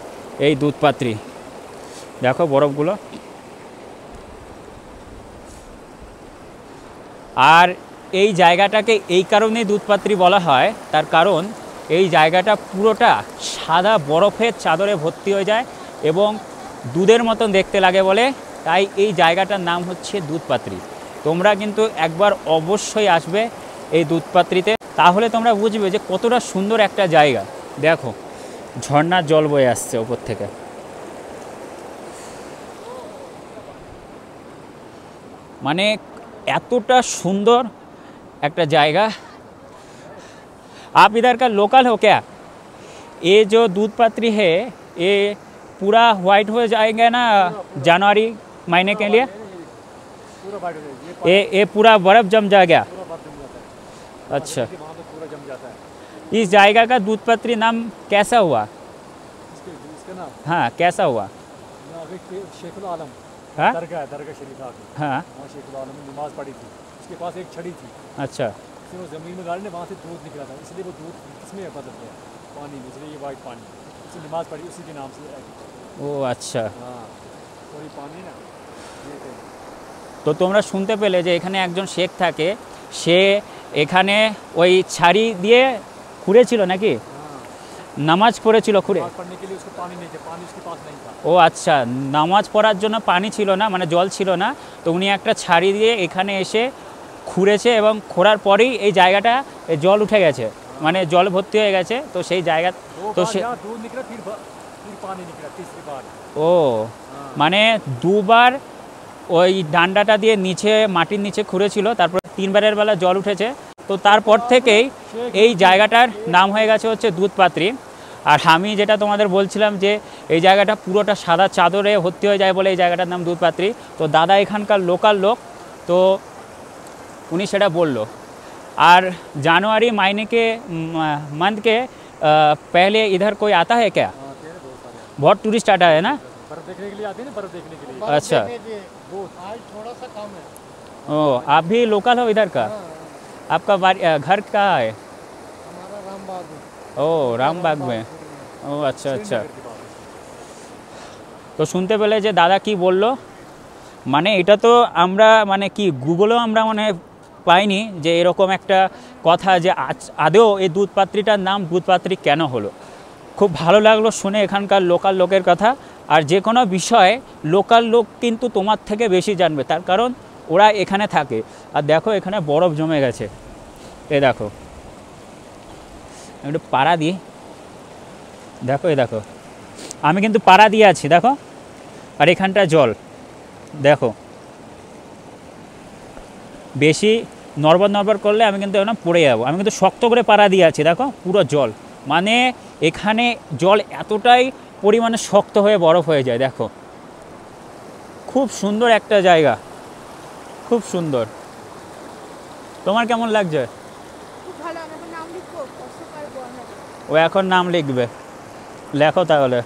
এই দুধপাত্রি, দেখো বরফগুলো। আর এই জায়গাটাকে এই কারণেই দুধপাত্রি বলা হয়, তার কারণ এই জায়গাটা পুরোটা সাদা বরফের চাদরে ভর্তি হয়ে যায় এবং দুধের মতন দেখতে লাগে বলে তাই এই জায়গাটার নাম হচ্ছে দুধপাত্রি। তোমরা কিন্তু একবার অবশ্যই আসবে এই দুধপাত্রিতে, তাহলে তোমরা বুঝবে যে কতটা সুন্দর একটা জায়গা। দেখো ঝর্ণার জল বয়ে আসছে ওপর থেকে। মানে এতটা সুন্দর একটা জায়গা। आप इधर का लोकल हो क्या? ये जो दूधपात्री है ये पूरा वाइट हो जाएगा ना जनवरी महीने के लिए? ये पूरा बर्फ जम जाएगा? अच्छा, इस जाएगा का दूधपात्री नाम कैसा हुआ? हाँ कैसा हुआ? शेखुल आलम हाँ दरगाह शरीफ आके हाँ वहाँ शेखुल आलम ने नमाज पढ़ी थी, उसके पास एक छड़ी थी, अच्छा फिर वो ज़मीन में गाड़ी ने वहाँ से दूध निकला था, इसलिए वो दूध किसमें बदल गया पानी में, इसलिए ये वाइट पानी, उसने नमाज पढ़ी उसी के नाम से। ও আচ্ছা। हाँ और ये पानी ना ये थे। তো তোমরা শুনতে পেলে যে এখানে একজন শেখ থাকে, সে এখানে ওই ছাড়ি দিয়ে খুঁড়েছিল নাকি, নামাজ পড়েছিল খুঁড়ে। नमाज पढ़ने के लिए उसको पानी नहीं था, पानी उसके पास नहीं था। ও আচ্ছা, নামাজ পড়ার জন্য পানি ছিল না, মানে জল ছিল না, তো উনি একটা ছাড়ি দিয়ে এখানে এসে খুঁড়েছে এবং খোঁড়ার পরেই এই জায়গাটা জল উঠে গেছে, মানে জল ভর্তি হয়ে গেছে। তো সেই জায়গা তো সে दूध निकला फिर पानी निकला तीसरी बार। ও মানে দুবার ওই ডান্ডাটা দিয়ে নিচে মাটির নিচে খুঁড়েছিল, তারপর তিনবারের বেলা জল উঠেছে। তো তারপর থেকেই এই জায়গাটার নাম হয়ে গেছে হচ্ছে দুধপাত্রি। আর আমি যেটা তোমাদের বলছিলাম যে এই জায়গাটা পুরোটা সাদা চাদরে ভর্তি হয়ে যায় বলে এই জায়গাটার নাম দুধপাত্রি। তো দাদা এখানকার লোকাল লোক, তো उन्हीं सेटा बोल लो। और जनवरी महीने के मंथ के पहले इधर कोई आता है क्या? बहुत टूरिस्ट आता है ना, बर्फ देखने के लिए आते हैं ना, बर्फ देखने के लिए। अच्छा आज थोड़ा सा कम है। ओ आप भी लोकल हो इधर का? आपका घर कहाँ है? हमारा रामबाग है। ও রামবাগ में ও আচ্ছা আচ্ছা তো শুনতে পেলে যে দাদা কি বললো মানে এটা তো আমরা মানে কি গুগলেও আমরা মানে পাইনি যে এরকম একটা কথা যে আদৌ এই দুধপাত্রিটার নাম দুধপাত্রি কেন হলো খুব ভালো লাগলো শুনে এখানকার লোকাল লোকের কথা আর যে কোনো বিষয়ে লোকাল লোক কিন্তু তোমার থেকে বেশি জানবে তার কারণ ওরা এখানে থাকে আর দেখো এখানে বরফ জমে গেছে এই দেখো একটু পাড়া দিই দেখো এই দেখো আমি কিন্তু পাড়া দিয়ে আছি দেখো আর এখানটা জল দেখো বেশি নড়বড় করলে আমি কিন্তু এখন পড়ে যাবো আমি কিন্তু শক্ত করে পাড়া দিয়ে আছি দেখো পুরো জল মানে এখানে জল এতটাই পরিমাণে শক্ত হয়ে বরফ হয়ে যায় দেখো খুব সুন্দর একটা জায়গা খুব সুন্দর তোমার কেমন লাগছে খুব ভালো আমি এখন নাম লিখবো অশোক আর বর্ণালী ও এখন নাম লিখবে লেখো তাহলে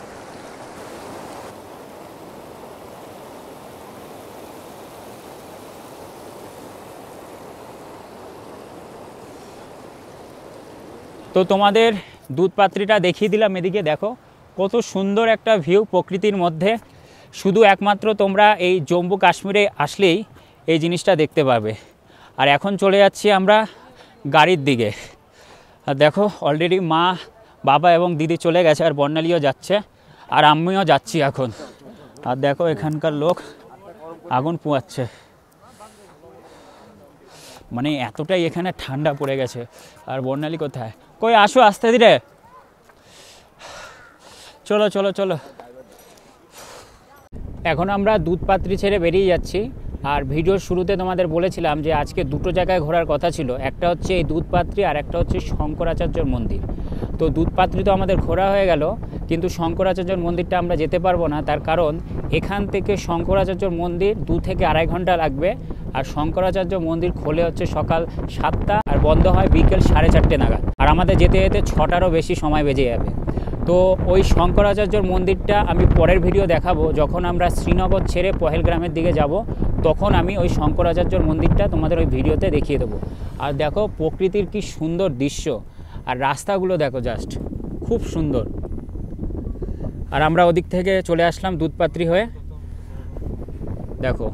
তো তোমাদের দুধপাত্রিটা দেখিয়ে দিলাম এদিকে দেখো কত সুন্দর একটা ভিউ প্রকৃতির মধ্যে শুধু একমাত্র তোমরা এই জম্মু কাশ্মীরে আসলেই এই জিনিসটা দেখতে পাবে আর এখন চলে যাচ্ছি আমরা গাড়ির দিকে আর দেখো অলরেডি মা বাবা এবং দিদি চলে গেছে আর বর্ণালীও যাচ্ছে আর আমিও যাচ্ছি এখন আর দেখো এখানকার লোক আগুন পোয়াচ্ছে মানে এতটাই এখানে ঠান্ডা পড়ে গেছে আর বর্ণালী কোথায় কই আসো আস্তে ধীরে চলো চলো চলো এখন আমরা দুধপাত্রি ছেড়ে বেরিয়ে যাচ্ছি আর ভিডিওর শুরুতে তোমাদের বলেছিলাম যে আজকে দুটো জায়গায় ঘোরার কথা ছিল একটা হচ্ছে এই দুধপাত্রি আর একটা হচ্ছে শঙ্করাচার্যর মন্দির তো দুধপাত্রি তো আমাদের ঘোরা হয়ে গেল কিন্তু শঙ্করাচার্যর মন্দিরটা আমরা যেতে পারবো না তার কারণ এখান থেকে শঙ্করাচার্যর মন্দির 2 থেকে 2.5 ঘন্টা লাগবে আর শঙ্করাচার্য মন্দির খোলে হচ্ছে সকাল 7টা আর বন্ধ হয় বিকেল 4:30 নাগাদ আর আমাদের যেতে যেতে 6টারও বেশি সময় বেজে যাবে তো ওই শঙ্করাচার্যর মন্দিরটা আমি পরের ভিডিও দেখাবো যখন আমরা শ্রীনগর ছেড়ে পহেলগ্রামের দিকে যাব তখন আমি ওই শঙ্করাচার্যর মন্দিরটা তোমাদের ওই ভিডিওতে দেখিয়ে দেবো আর দেখো প্রকৃতির কি সুন্দর দৃশ্য আর রাস্তাগুলো দেখো জাস্ট খুব সুন্দর আর আমরা ওদিক থেকে চলে আসলাম দুধপাত্রি হয়ে দেখো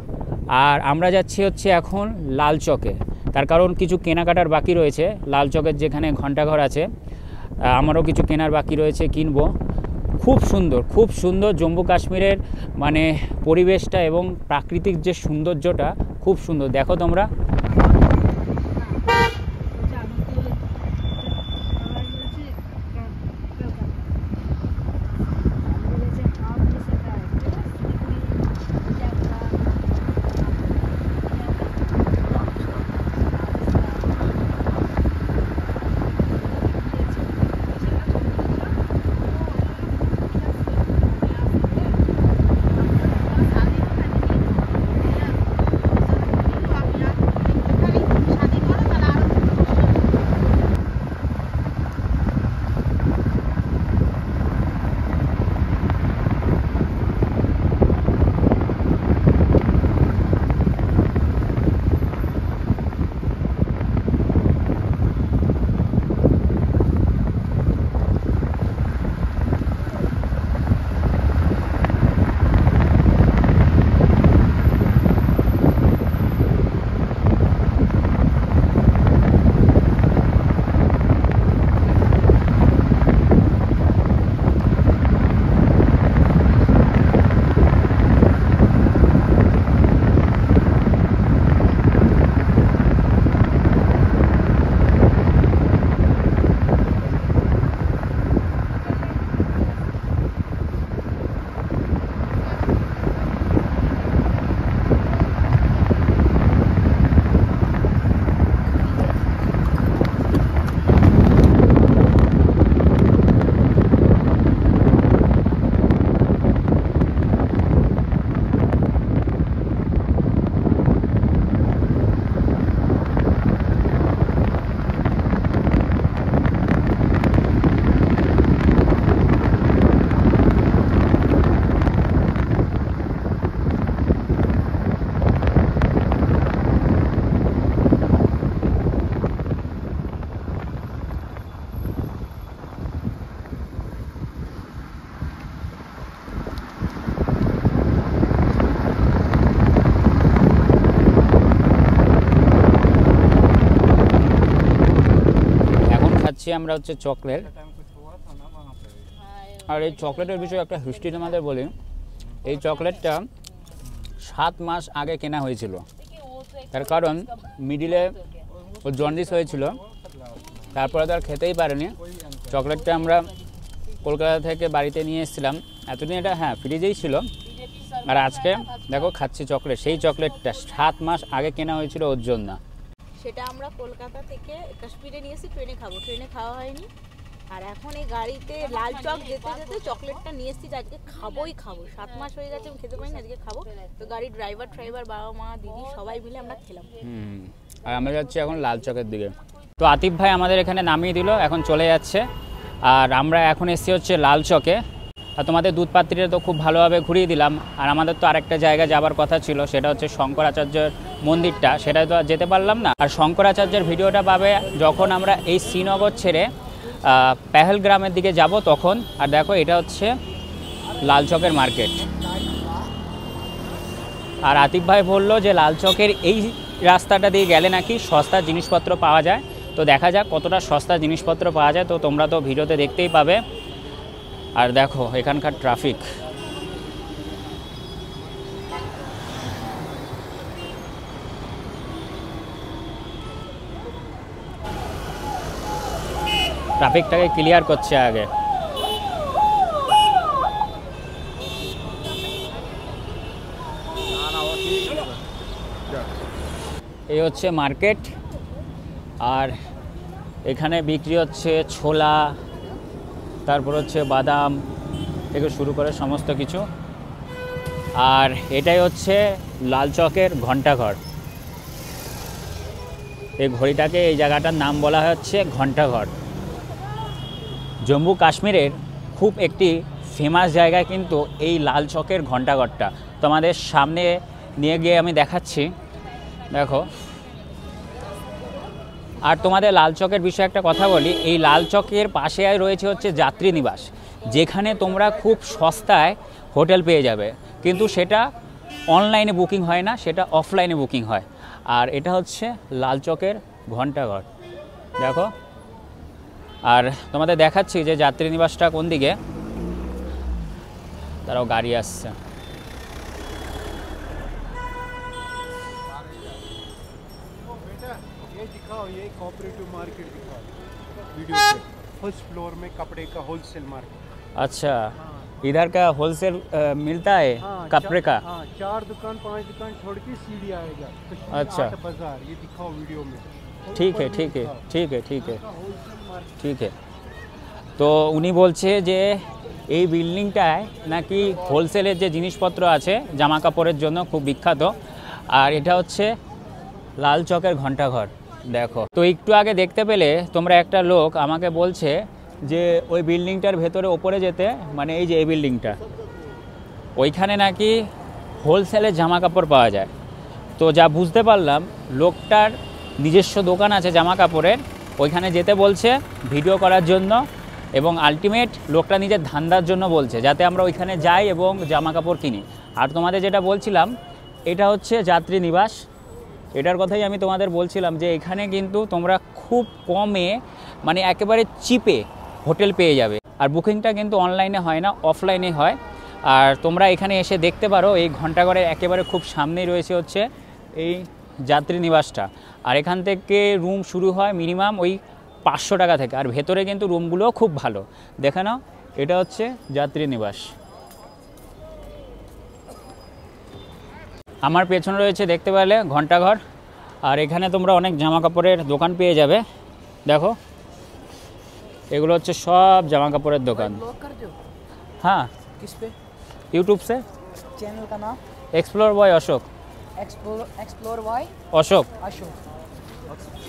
আর আমরা যাচ্ছি হচ্ছে এখন লাল চকে তার কারণ কিছু কেনাকাটার বাকি রয়েছে লাল চকের যেখানে ঘন্টাঘর আছে আমারও কিছু কেনার বাকি রয়েছে কিনবো খুব সুন্দর জম্মু কাশ্মীরের মানে পরিবেশটা এবং প্রাকৃতিক যে সৌন্দর্যটা খুব সুন্দর দেখো তোমরা খাচ্ছি আমরা হচ্ছে চকলেট। আর এই চকলেটের বিষয়ে একটা হিস্ট্রি তোমাদের বলি। এই চকলেটটা 7 মাস আগে কেনা হয়েছিল, তার কারণ মিডিলে ও জন্ডিস হয়েছিল, তারপরে তো আর খেতেই পারেনি। চকলেটটা আমরা কলকাতা থেকে বাড়িতে নিয়ে এসেছিলাম, এতদিন এটা হ্যাঁ ফ্রিজেই ছিল। আর আজকে দেখো খাচ্ছি চকলেট, সেই চকলেটটা 7 মাস আগে কেনা হয়েছিল ওর জন্য। সেটা আমরা কলকাতা থেকে কাশ্মীরে নিয়ে এসে ট্রেনে খাবো, ট্রেনে খাওয়া হয়নি। আর এখন এই গাড়িতে লাল চক যেতে যেতে চকলেটটা নিয়ে এসেছি, আজকে খাবোই খাবো। 7 মাস হয়ে গেছে আমি খেতে পারিনি, আজকে খাবো। তো গাড়ির ড্রাইভার বাবা মা দিদি সবাই মিলে আমরা খেলাম। আর আমরা যাচ্ছি এখন লাল চকের দিকে। তো আতিফ ভাই আমাদের এখানে নামিয়ে দিল, এখন চলে যাচ্ছে। আর আমরা এখন এসেছি হচ্ছে লাল চকে। আর তোমাদের দুধপাত্রীরা তো খুব ভালোভাবে ঘুরিয়ে দিলাম। আর আমাদের তো আরেকটা জায়গা যাবার কথা ছিল, সেটা হচ্ছে শঙ্করাচার্যের মন্দিরটা, সেটাই তো আর যেতে পারলাম না। আর শঙ্করাচার্যের ভিডিওটা পাবে যখন আমরা এই শ্রীনগর ছেড়ে পেহেলগ্রামের দিকে যাব তখন। আর দেখো এটা হচ্ছে লাল চকের মার্কেট। আর আতিফ ভাই বললো যে লাল চকের এই রাস্তাটা দিয়ে গেলে নাকি সস্তা জিনিসপত্র পাওয়া যায়। তো দেখা যাক কতটা সস্তা জিনিসপত্র পাওয়া যায়, তো তোমরা তো ভিডিওতে দেখতেই পাবে। আর দেখো এখানকার ট্রাফিক, ট্রাফিকটাকে ক্লিয়ার করছে আগে। এই হচ্ছে মার্কেট। আর এখানে বিক্রি হচ্ছে ছোলা, তারপর হচ্ছে বাদাম থেকে শুরু করে সমস্ত কিছু। আর এটাই হচ্ছে লাল চকের ঘণ্টাঘর। এই ঘড়িটাকে, এই জায়গাটার নাম বলা হচ্ছে ঘণ্টাঘর। জম্মু কাশ্মীরের খুব একটি ফেমাস জায়গা কিন্তু এই লাল চকের ঘণ্টাঘরটা। তোমাদের সামনে নিয়ে গিয়ে আমি দেখাচ্ছি, দেখো। আর তোমাদের লাল চকের বিষয়ে একটা কথা বলি, এই লাল চকের পাশে রয়েছে হচ্ছে যাত্রী নিবাস, যেখানে তোমরা খুব সস্তায় হোটেল পেয়ে যাবে, কিন্তু সেটা অনলাইনে বুকিং হয় না, সেটা অফলাইনে বুকিং হয়। আর এটা হচ্ছে লাল চকের ঘণ্টাঘর, দেখো। আর তোমাদের দেখাচ্ছি যে যাত্রী নিবাসটা কোন দিকে, তারাও গাড়ি আসছে। ये कोऑपरेटिव मार्केट दिखाओ वीडियो पे। फर्स्ट फ्लोर में कपड़े का होलसेल मार्केट। अच्छा, इधर का होलसेल मिलता है कपड़े का? हाँ, 4 दुकान 5 दुकान छोड़ के सीढ़ी आएगा। अच्छा, बाजार ये दिखाओ वीडियो में। ठीक है ठीक है ठीक है ठीक है ঠিক है। তো উনি বলছে যে এই বিল্ডিংটায় নাকি হোলসেলের যে জিনিসপত্র আছে জামা কাপড়ের জন্য খুব বিখ্যাত। আর এটা হচ্ছে লাল চকের ঘণ্টাঘর, দেখো। তো একটু আগে দেখতে পেলে তোমরা একটা লোক আমাকে বলছে যে ওই বিল্ডিংটার ভেতরে ওপরে যেতে, মানে এই যে এই বিল্ডিংটা, ওইখানে নাকি হোলসেলের জামা কাপড় পাওয়া যায়। তো যা বুঝতে পারলাম, লোকটার নিজস্ব দোকান আছে জামা কাপড়ের, ওইখানে যেতে বলছে ভিডিও করার জন্য, এবং আলটিমেট লোকটা নিজের ধান্দার জন্য বলছে যাতে আমরা ওইখানে যাই এবং জামা কাপড় কিনি। আর তোমাদের যেটা বলছিলাম, এটা হচ্ছে যাত্রী নিবাস। এটার কথাই আমি তোমাদের বলছিলাম যে এখানে কিন্তু তোমরা খুব কমে, মানে একেবারে চিপে হোটেল পেয়ে যাবে। আর বুকিংটা কিন্তু অনলাইনে হয় না, অফলাইনে হয়। আর তোমরা এখানে এসে দেখতে পারো, এই ঘণ্টাঘরের একেবারে খুব সামনেই রয়েছে হচ্ছে এই যাত্রী নিবাসটা। আর এখান থেকে রুম শুরু হয় মিনিমাম ওই 500 টাকা থেকে। আর ভেতরে কিন্তু রুমগুলোও খুব ভালো, দেখে নাও। এটা হচ্ছে যাত্রী নিবাস। আমার পেছনে রয়েছে দেখতে পেলে ঘণ্টাঘর। আর এখানে তোমরা অনেক জামা কাপড়ের দোকান পেয়ে যাবে, দেখো। এগুলো হচ্ছে সব জামা কাপড়ের দোকান। हाँ, किस पे? यूट्यूब से। चैनल का नाम explore boy Ashok. Explore boy Ashok Ashok.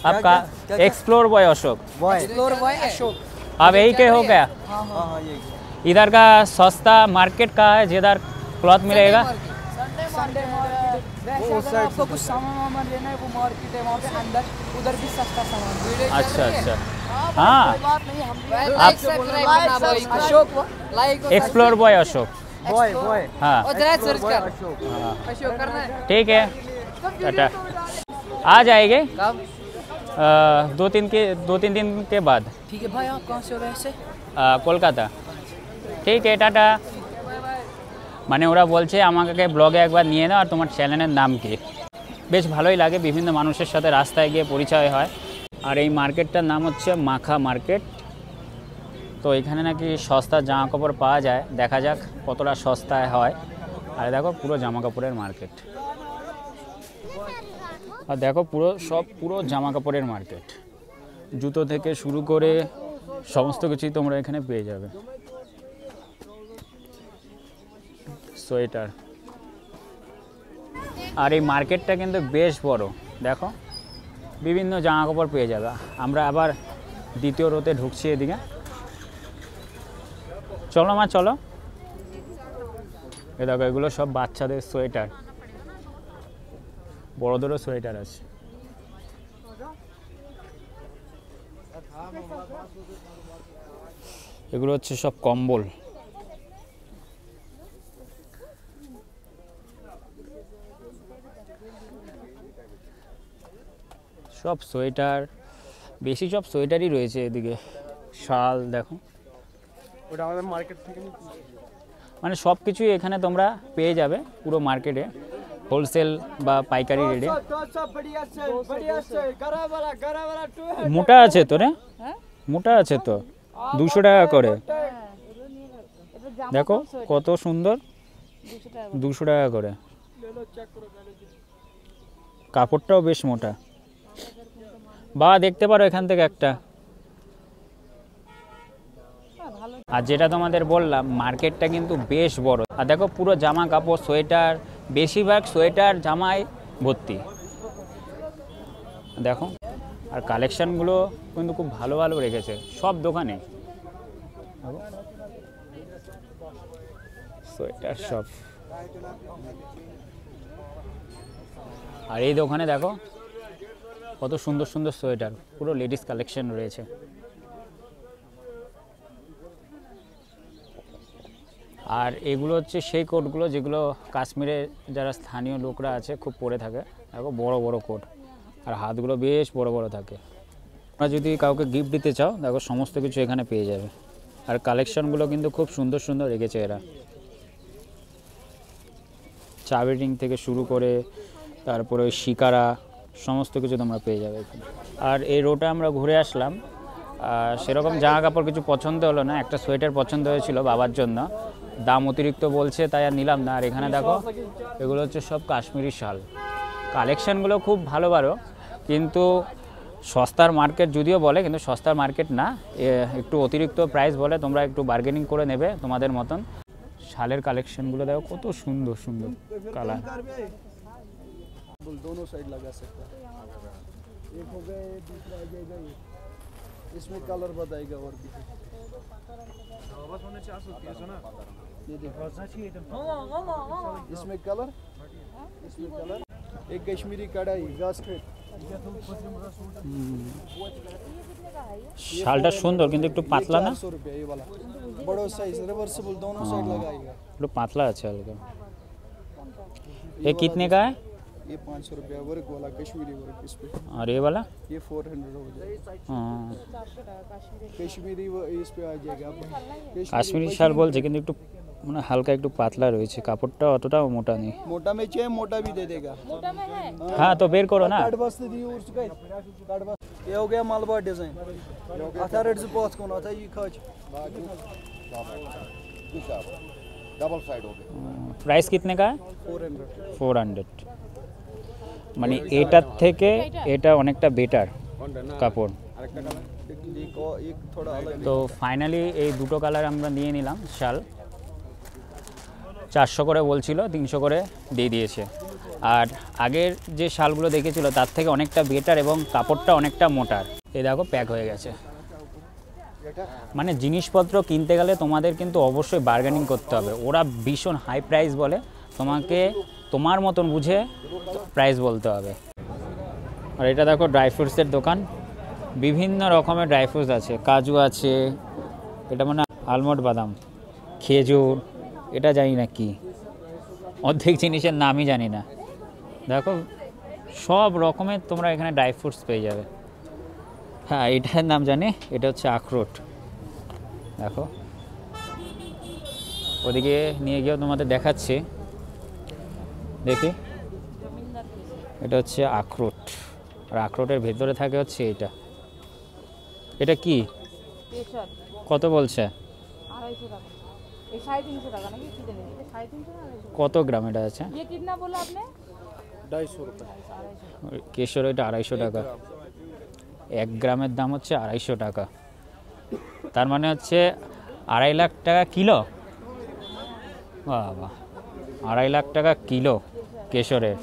आपका explore boy Ashok. Explore boy Ashok. अब यही के हो गया। हाँ हाँ ये इधर का सस्ता मार्केट का है, जिधर क्लॉथ मिलेगा। Sunday market. वैसे अगर आपको कुछ सामान वामान लेना है वो मार्केट है वहाँ पे अंदर, उधर भी सस्ता सामान। अच्छा अच्छा, हाँ। आप Ashok like explore boy Ashok. Boy boy हाँ उधर सर्च कर अशोक करना है। ठीक है, टाटा। आ जाएंगे कब? दो तीन दिन के बाद। ठीक है भाई, आप कहाँ से हो वैसे? কলকাতা। ঠিক है টাটা। মানে ওরা বলছে আমাকে ব্লগে একবার নিয়ে নাও, আর তোমার চ্যানেলের নাম কি। বেশ ভালোই লাগে, বিভিন্ন মানুষের সাথে রাস্তায় গিয়ে পরিচয় হয়। আর এই মার্কেটটার নাম হচ্ছে মাখা মার্কেট। তো এখানে নাকি সস্তা জামা কাপড় পাওয়া যায়, দেখা যাক কতটা সস্তায় হয়। আর দেখো পুরো জামা কাপড়ের মার্কেট, আর দেখো পুরো জামা কাপড়ের মার্কেট, জুতো থেকে শুরু করে সমস্ত কিছুই তোমরা এখানে পেয়ে যাবে। সোয়েটার। আর এই মার্কেটটা কিন্তু বেশ বড়, দেখো বিভিন্ন জামা কাপড় পেয়ে যাবে। আমরা আবার দ্বিতীয় রোতে ঢুকছি এদিকে। চলো মা চলো। এ দেখো এগুলো সব বাচ্চাদের সোয়েটার, বড়দেরও সোয়েটার আছে। এগুলো হচ্ছে সব কম্বল। সব সোয়েটার, বেশি সব সোয়েটারই রয়েছে এদিকে। শাল দেখো, ওটা আমাদের মার্কেট থেকে মানে সব কিছুই এখানে তোমরা পেয়ে যাবে পুরো মার্কেটে, হোলসেল বা পাইকারি রেটে। মোটা আছে তো রে, মোটা আছে তো, 200 টাকা করে। দেখো কত সুন্দর, 200 টাকা করে। কাপড়টাও বেশ মোটা। বা দেখতে পারো এখান থেকে একটা। আর যেটা তোমাদের বললাম, মার্কেটটা কিন্তু বেশ বড়। আর দেখো পুরো জামা কাপড়, সোয়েটার, বেশিরভাগ সোয়েটার জামায় ভর্তি দেখো। আর কালেকশানগুলো কিন্তু খুব ভালো ভালো রেখেছে সব দোকানে। সোয়েটার সব। আর এই দোকানে দেখো কত সুন্দর সুন্দর সোয়েটার, পুরো লেডিস কালেকশন রয়েছে। আর এগুলো হচ্ছে সেই কোটগুলো যেগুলো কাশ্মীরে যারা স্থানীয় লোকরা আছে খুব পরে থাকে। দেখো বড় বড় কোট, আর হাতগুলো বেশ বড় বড় থাকে। তোমরা যদি কাউকে গিফট দিতে চাও, দেখো সমস্ত কিছু এখানে পেয়ে যাবে। আর কালেকশনগুলো কিন্তু খুব সুন্দর সুন্দর রেখেছে এরা। চাবি রিং থেকে শুরু করে তারপরে ওই শিকারা, সমস্ত কিছু তোমরা পেয়ে যাবে এখানে। আর এই রোডে আমরা ঘুরে আসলাম, সেরকম জামা কাপড় কিছু পছন্দ হলো না। একটা সোয়েটার পছন্দ হয়েছিল বাবার জন্য, দাম অতিরিক্ত বলছে তাই আর নিলাম না। আর এখানে দেখো এগুলো হচ্ছে সব কাশ্মীরি শাল। কালেকশানগুলো খুব ভালো ভালো, কিন্তু সস্তার মার্কেট যদিও বলে, কিন্তু সস্তার মার্কেট না, একটু অতিরিক্ত প্রাইস বলে। তোমরা একটু বার্গেনিং করে নেবে তোমাদের মতন। শালের কালেকশানগুলো দেখো কত সুন্দর সুন্দর কালার। दोनों साइड लगा सकते हैं। एक हो गया, दूसरा आ जाएगा ये। इसमें कलर बताएगा और भी। ये देखो इसमें कलर, इसमें कलर। एक कश्मीरी कढ़ाई गास्ट्रेट। শালটা সুন্দর কিন্তু একটু পাতলা না? 400 रुपये ये वाला, बड़ो साइज रिवर्सिबल, दोनों साइड लगाएगा। একটু পাতলা আছে हल्का। ये कितने का है? ये 500 रुपया वर्क वाला कश्मीरी वर्क इस पे। और ये वाला? ये 400 हो जाएगा। हाँ कश्मीरी इस पे आ जाएगा। কাশ্মীরি শাল বলছে কিন্তু একটু মানে হালকা একটু পাতলা রয়েছে, কাপড়টা অতটাও মোটা নেই। मोटा में चाहिए मोटा भी दे देगा। হ্যাঁ তো বের করো না। कार्ड बस दी उसका कार्ड बस। ये हो गया मालवा डिजाइन। अथारेट से पहुंच कौन आता ये खच डबल साइड हो गया। প্রাইস कितने का है? 400। 400। মানে এটার থেকে এটা অনেকটা বেটার কাপড়। एक थोड़ा अलग। তো ফাইনালি এই দুটো কালার আমরা নিয়ে নিলাম শাল। 400 করে বলছিল, 300 করে দিয়ে দিয়েছে। আর আগের যে শালগুলো দেখেছিল তার থেকে অনেকটা বেটার এবং কাপড়টা অনেকটা মোটার। এই দেখো প্যাক হয়ে গেছে। মানে জিনিসপত্র কিনতে গেলে তোমাদের কিন্তু অবশ্যই বার্গেনিং করতে হবে। ওরা ভীষণ হাই প্রাইস বলে, তোমাকে তোমার মতন বুঝে প্রাইস বলতে হবে। আর এটা দেখো ড্রাই ফ্রুটসের দোকান, বিভিন্ন রকমের ড্রাই ফ্রুটস আছে, কাজু আছে, এটা মানে আলমন্ড বাদাম, খেজুর, এটা জানি না কি, অর্ধেক জিনিসের নামই জানি না। দেখো সব রকমের তোমরা এখানে ড্রাই ফ্রুটস পেয়ে যাবে। হ্যাঁ এটার নাম জানি, এটা হচ্ছে আখরোট। দেখো ওদিকে নিয়ে গিয়েও তোমাদের দেখাচ্ছি, দেখি। এটা হচ্ছে আখরোট, আর আখরোটের ভেতরে থাকে হচ্ছে এটা। এটা কি কেশর কত বলছে? 250 টাকা, এই 350 টাকা নাকি কি জানি, এটা 350 না 250? কত গ্রাম এটা আছে? ये कितना बोला आपने? 250 रुपये। কেশর এটা 250 টাকা, 1 গ্রামের দাম হচ্ছে 250 টাকা। তার মানে হচ্ছে 2.5 লাখ টাকা কিলো। বাবা, 2.5 লাখ টাকা কিলো কেশরের।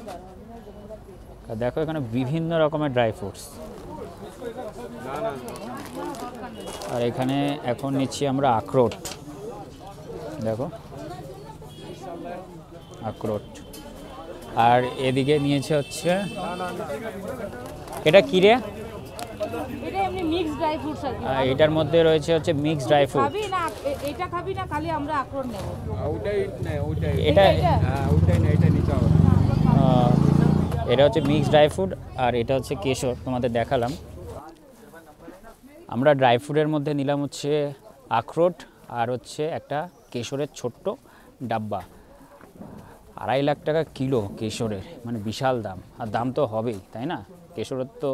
আর দেখো এখানে বিভিন্ন রকমের ড্রাই ফ্রুটস। আর এখানে এখন নিচ্ছি আমরা আখরোট, দেখো আখরোট। আর এদিকে নিয়েছে হচ্ছে এটা কি রে? এটা এমনি মিক্স ড্রাই ফ্রুটস আর কি। এটার মধ্যে রয়েছে হচ্ছে মিক্স ড্রাই ফ্রুট। খাবি না এটা খাবি না, খালি আমরা আখরোট নেব। এটা এটা এটা হচ্ছে মিক্স ড্রাই ফ্রুট, আর এটা হচ্ছে কেশর। তোমাদের দেখালাম। আমরা ড্রাই ফ্রুটের মধ্যে নিলাম হচ্ছে আখরোট আর হচ্ছে একটা কেশরের ছোট্ট ডাব্বা। 2.5 লাখ টাকা কিলো কেশরের, মানে বিশাল দাম। আর দাম তো হবেই, তাই না? কেশরের তো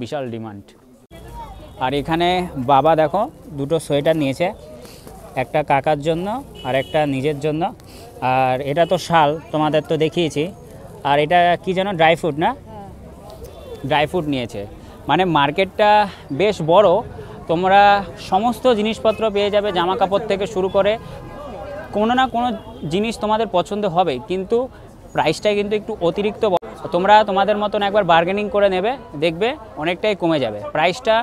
বিশাল ডিমান্ড। আর এখানে বাবা দেখো দুটো সোয়েটার নিয়েছে, একটা কাকার জন্য আর একটা নিজের জন্য। আর এটা তো শাল, তোমাদের তো দেখিয়েছি। আর এটা কি যেন ড্রাই ফ্রুট না? ড্রাই ফ্রুট নিয়েছে। মানে মার্কেটটা বেশ বড়, তোমরা সমস্ত জিনিসপত্র পেয়ে যাবে, জামা কাপড় থেকে শুরু করে কোনো না কোনো জিনিস তোমাদের পছন্দ হবে, কিন্তু প্রাইসটা কিন্তু একটু অতিরিক্ত। তোমরা তোমাদের মতন একবার বার্গেনিং করে নেবে, দেখবে অনেকটাই কমে যাবে। প্রাইসটা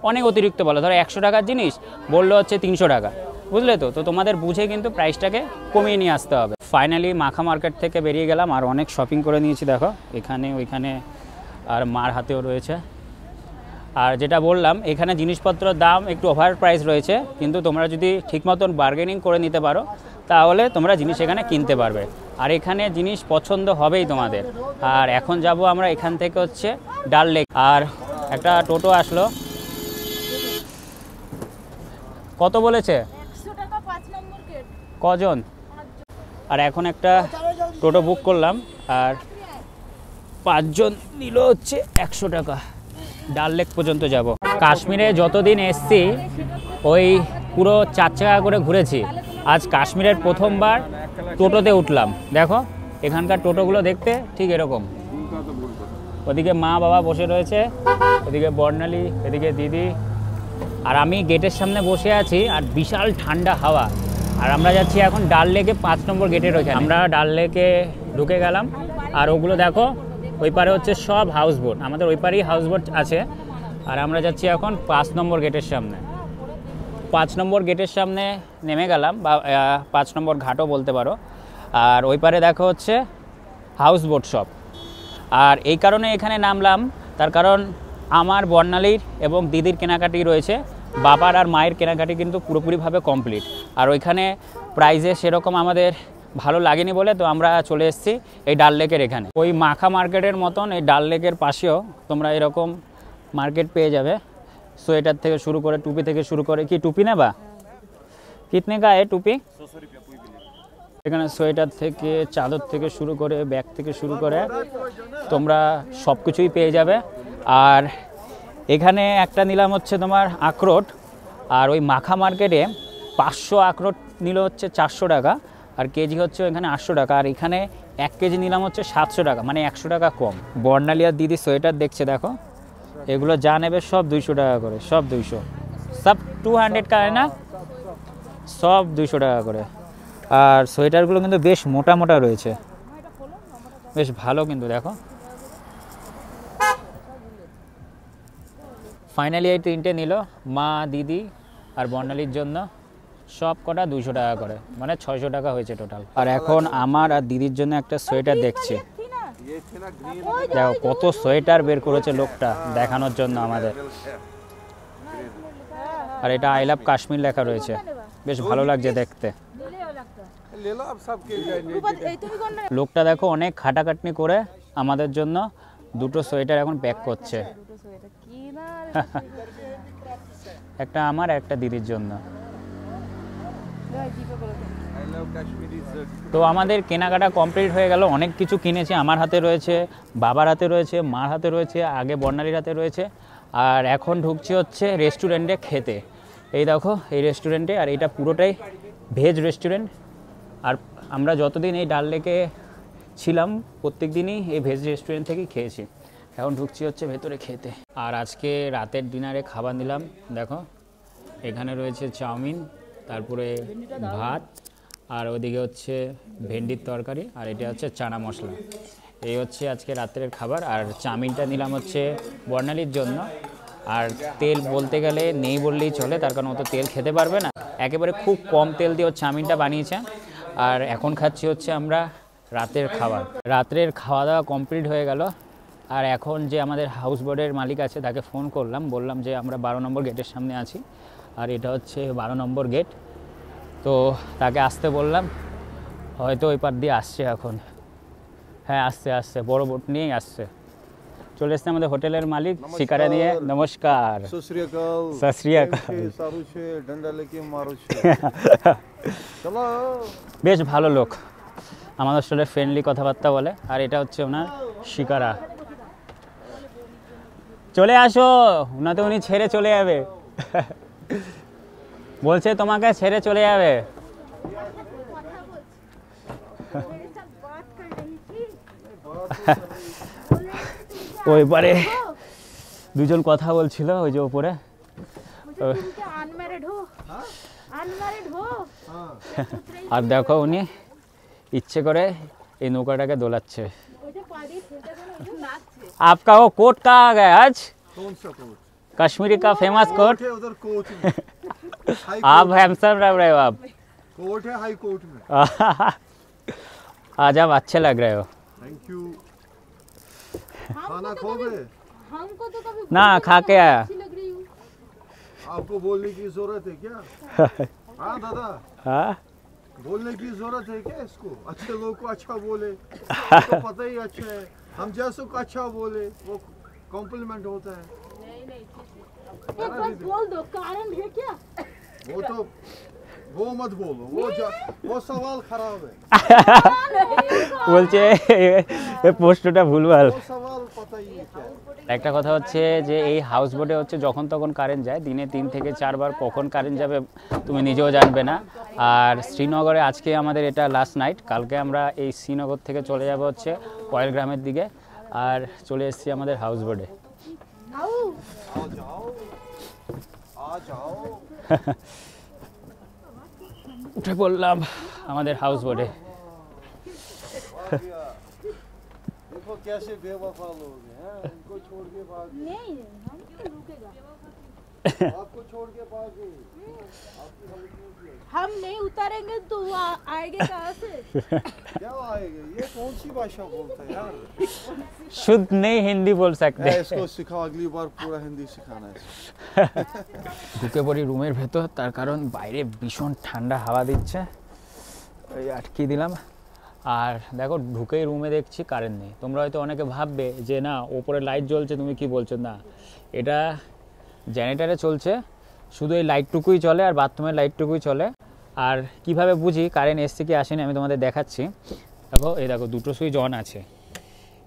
অনেক অতিরিক্ত বলো, ধরো 100 টাকার জিনিস বললো হচ্ছে 300 টাকা, বুঝলে তো? তো তোমাদের বুঝে কিন্তু প্রাইসটাকে কমিয়ে নিয়ে আসতে হবে। ফাইনালি মাখা মার্কেট থেকে বেরিয়ে গেলাম, আর অনেক শপিং করে নিয়েছি। দেখো এখানে ওইখানে, আর মার হাতেও রয়েছে। আর যেটা বললাম, এখানে জিনিসপত্রের দাম একটু ওভার প্রাইস রয়েছে, কিন্তু তোমরা যদি ঠিক মতন বার্গেনিং করে নিতে পারো তাহলে তোমরা জিনিস এখানে কিনতে পারবে। আর এখানে জিনিস পছন্দ হবেই তোমাদের। আর এখন যাব আমরা এখান থেকে হচ্ছে ডাল লেক। আর একটা টোটো আসলো, কত বলেছে? 100 টাকা 5 নম্বর গেট। কজন? আর এখন একটা টোটো বুক করলাম, আর 5 জন নিল হচ্ছে 100 টাকা। ডাল লেক পর্যন্ত যাব। কাশ্মীরে যতদিন এসছি ওই পুরো 4 চাকা করে ঘুরেছি। আজ কাশ্মীরের প্রথমবার টোটোতে উঠলাম। দেখো এখানকার টোটোগুলো দেখতে ঠিক এরকম। ওদিকে মা বাবা বসে রয়েছে, ওদিকে বর্ণালী, এদিকে দিদি, আর আমি গেটের সামনে বসে আছি। আর বিশাল ঠান্ডা হাওয়া। আর আমরা যাচ্ছি এখন ডাল লেকে, 5 নম্বর গেটের ওইখানে। আমরা ডাল লেকে ঢুকে গেলাম। আর ওগুলো দেখো ওই পারে হচ্ছে সব হাউস বোট, আমাদের ওই পারেই হাউস বোট আছে। আর আমরা যাচ্ছি এখন 5 নম্বর গেটের সামনে। 5 নম্বর গেটের সামনে নেমে গেলাম, বা 5 নম্বর ঘাটও বলতে পারো। আর ওই পারে দেখো হচ্ছে হাউস বোট সব। আর এই কারণে এখানে নামলাম, তার কারণ আমার বর্ণালীর এবং দিদির কেনাকাটি রয়েছে, বাবার আর মায়ের কেনাকাটি কিন্তু পুরোপুরিভাবে কমপ্লিট। আর ওইখানে প্রাইজে সেরকম আমাদের ভালো লাগেনি বলে তো আমরা চলে এসেছি এই ডাল লেকের এখানে। ওই মাখা মার্কেটের মতন এই ডাল লেকের পাশেও তোমরা এরকম মার্কেট পেয়ে যাবে। সোয়েটার থেকে শুরু করে, টুপি থেকে শুরু করে। কি টুপি নেবা? কিতনে কা এ টুপি? এখানে সোয়েটার থেকে, চাদর থেকে শুরু করে, ব্যাগ থেকে শুরু করে তোমরা সব কিছুই পেয়ে যাবে। আর এখানে একটা নিলাম হচ্ছে তোমার আখরোট। আর ওই মাখা মার্কেটে 500 আখরোট নিল হচ্ছে 400 টাকা, আর কেজি হচ্ছে এখানে 800 টাকা। আর এখানে 1 কেজি নিলাম হচ্ছে 700 টাকা, মানে 100 টাকা কম। বর্ণালী আর দিদি সোয়েটার দেখছে, দেখো এগুলো যা নেবে সব 200 টাকা করে, সব 200, সব 200 का है ना, সব 200 টাকা করে। আর সোয়েটারগুলো কিন্তু বেশ মোটা মোটা রয়েছে, বেশ ভালো কিন্তু। দেখো ফাইনালি এই 3টে নিল, মা, দিদি আর বর্ণালীর জন্য। সব কটা 200 টাকা করে, মানে 600 টাকা হয়েছে টোটাল। আর এখন আমার আর দিদির জন্য একটা সোয়েটার দেখছি। দেখো কত সোয়েটার বের করেছে লোকটা দেখানোর জন্য আমাদের। আর এটা আই লাভ কাশ্মীর লেখা রয়েছে, বেশ ভালো লাগছে দেখতে। লোকটা দেখো অনেক খাটাখাটনি করে আমাদের জন্য 2টো সোয়েটার এখন প্যাক করছে। একটা আমার একটা দিদির জন্য। জিপে করে দে। I love Kashmiri shirt. তো আমাদের কেনাকাটা কমপ্লিট হয়ে গেল, অনেক কিছু কিনেছি, আমার হাতে রয়েছে, বাবার হাতে রয়েছে, মার হাতে রয়েছে, আগে বর্ণালীর হাতে রয়েছে। আর এখন ঢুকছি হচ্ছে রেস্টুরেন্টে খেতে। এই দেখো এই রেস্টুরেন্টে, আর এটা পুরোটাই ভেজ রেস্টুরেন্ট। আর আমরা যতদিন এই ডাল লেকে ছিলাম প্রত্যেক দিনই এই ভেজ রেস্টুরেন্ট থেকেই খেয়েছি। এখন ঢুকছি হচ্ছে ভেতরে খেতে। আর আজকে রাতের ডিনারে খাবার নিলাম, দেখো এখানে রয়েছে চাউমিন, তারপরে ভাত, আর ওদিকে হচ্ছে ভেন্ডির তরকারি, আর এটা হচ্ছে চানা মশলা। এই হচ্ছে আজকে রাত্রের খাবার। আর চাউমিনটা নিলাম হচ্ছে বর্ণালীর জন্য। আর তেল বলতে গেলে নেই বললেই চলে, তার কারণ অত তেল খেতে পারবে না, একেবারে খুব কম তেল দিয়ে চাউমিনটা বানিয়েছে। আর এখন খাচ্ছি হচ্ছে আমরা রাতের খাবার। রাত্রের খাওয়া দাওয়া কমপ্লিট হয়ে গেল। আর এখন যে আমাদের হাউস বোটের মালিক আছে তাকে ফোন করলাম, বললাম যে আমরা 12 নম্বর গেটের সামনে আছি, আর এটা হচ্ছে 12 নম্বর গেট। তো তাকে আসতে বললাম, হয়তো ওই পার দিয়ে আসছে এখন। হ্যাঁ আসছে, বড় বোট নিয়েই আসছে। চলে এসছে আমাদের হোটেলের মালিক শিকারা নিয়ে। নমস্কার। सत श्री अकाल। सत श्री अकाल। सारू छे डंडा लेके मारो छे। चलो। বেশ ভালো লোক, আমাদের সাথে ফ্রেন্ডলি কথাবার্তা বলে। আর এটা হচ্ছে ওনার শিকারা। চলে আসো, ওনাতে উনি ছেড়ে চলে যাবে। বলছে তোমাকে ছেড়ে চলে যাবে। ওই পারে দুজন কথা বলছিল, ওই যে ওপরে। আর দেখো উনি ইচ্ছে করে এই নৌকাটাকে দোলাচ্ছে। आपका वो कोट कहाँ आ गया आज? कौन सा कोट? कश्मीरी का फेमस कोट। है उधर कोट में। आप हैंडसम लग रहे हो आप। कोट है हाई कोर्ट में। आज आप अच्छे लग रहे हो। Thank you. खाना खो गए? हमको तो कभी ना खा के आया। अच्छी लग रही हूँ। आपको बोलने की जरूरत है क्या? हाँ दादा, हाँ बोलने की जरूरत है क्या इसको? अच्छे लोग को अच्छा बोले, तो पता ही अच्छा है। हम जैसों को अच्छा बोले वो कॉम्प्लीमेंट होता है। एक बार बोल दो, कारण है क्या? वो तो वो मत बोलो, वो सवाल खराब है। বলছে এই পোস্টটা ভুলভাল। वो सवाल पता ही है क्या है। একটা কথা হচ্ছে যে এই হাউস বোটে হচ্ছে যখন তখন কারেন্ট যায়, দিনে 3 থেকে 4 বার কখন কারেন্ট যাবে তুমি নিজেও জানবে না। আর শ্রীনগরে আজকে আমাদের এটা লাস্ট নাইট, কালকে আমরা এই শ্রীনগর থেকে চলে যাব হচ্ছে পয়েলগ্রামের দিকে। আর চলে এসেছি আমাদের হাউস বোটে। आ जाओ। উঠে পড়লাম আমাদের হাউস বোটে। देखो कैसे बेवफा लोग हैं, इनको छोड़ के भाग गए। नहीं, हम क्यों रुकेगा? आपको छोड़ के भाग गए। आपकी हेल्प नहीं की। हम नहीं उतारेंगे तो वो आएंगे कहाँ से? क्या आएगा? ये कौन सी भाषा बोलता है यार? शुद्ध नहीं हिंदी बोल सकते। इसको सिखाओ, अगली बार पूरा हिंदी सिखाना है। ঢুকে পড়ি রুমের ভেতর, তার কারণ বাইরে ভীষণ ঠান্ডা হাওয়া দিচ্ছে, ওই আটকে দিলাম। আর দেখো ঢুকেই রুমে দেখছি কারেন্ট নেই। তোমরা হয়তো অনেকে ভাববে যে না ওপরে লাইট জ্বলছে, তুমি কি বলছো? না, এটা জেনারেটারে চলছে, শুধু এই লাইটটুকুই চলে আর বাথরুমের লাইটটুকুই চলে। আর কিভাবে বুঝি কারেন্ট এসছে কি আসেনি আমি তোমাদের দেখাচ্ছি। দেখো এই দেখো দুটো সুইচ অন আছে,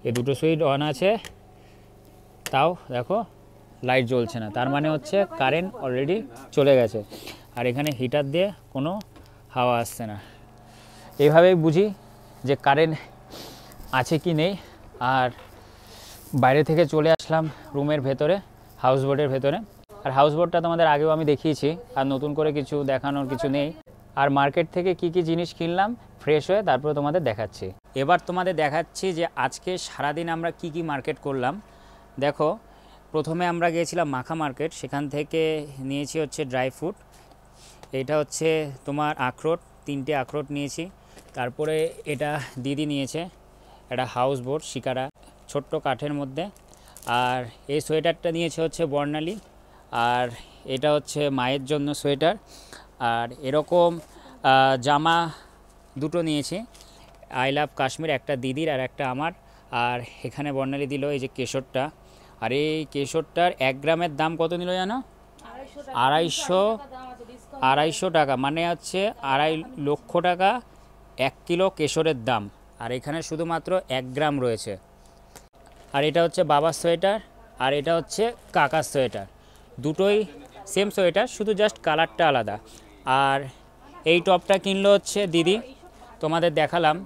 এই দুটো সুইচ অন আছে, তাও দেখো লাইট জ্বলছে না, তার মানে হচ্ছে কারেন্ট অলরেডি চলে গেছে। আর এখানে হিটার দিয়ে কোনো হাওয়া আসছে না। এইভাবেই বুঝি যে কারেন্ট আছে কি নেই। আর বাইরে থেকে চলে আসলাম রুমের ভেতরে, হাউস বোটের ভেতরে। আর হাউস বোটটা তোমাদের আগেও আমি দেখিয়েছি, আর নতুন করে কিছু দেখানোর কিছু নেই। আর মার্কেট থেকে কি কি জিনিস কিনলাম ফ্রেশ হয়ে তারপরে তোমাদের দেখাচ্ছি। এবার তোমাদের দেখাচ্ছি যে আজকে সারাদিন আমরা কি কি মার্কেট করলাম। দেখো প্রথমে আমরা গিয়েছিলাম মাখা মার্কেট, সেখান থেকে নিয়েছি হচ্ছে ড্রাই ফ্রুট। এটা হচ্ছে তোমার আখরোট, 3টে আখরোট নিয়েছি। তারপরে এটা দিদি নিয়েছে, একটা হাউস বোট শিকারা ছোট্ট কাঠের মধ্যে। আর এই সোয়েটারটা নিয়েছে হচ্ছে বর্ণালী, আর এটা হচ্ছে মায়ের জন্য সোয়েটার। আর এরকম জামা দুটো নিয়েছি, আই লাভ কাশ্মীর, একটা দিদির আর একটা আমার। আর এখানে বর্ণালী দিল এই যে কেশরটা। আর এই কেশরটার 1 গ্রামের দাম কত নিল জানো? আড়াইশো টাকা, মানে হচ্ছে 2.5 লক্ষ টাকা 1 কিলো কেশরের দাম। আর এখানে শুধুমাত্র 1 গ্রাম রয়েছে। আর এটা হচ্ছে বাবার সোয়েটার, আর এটা হচ্ছে কাকার সোয়েটার, দুটোই সেম সোয়েটার, শুধু জাস্ট কালারটা আলাদা। আর এই টপটা কিনলো হচ্ছে দিদি, তোমাদের দেখালাম,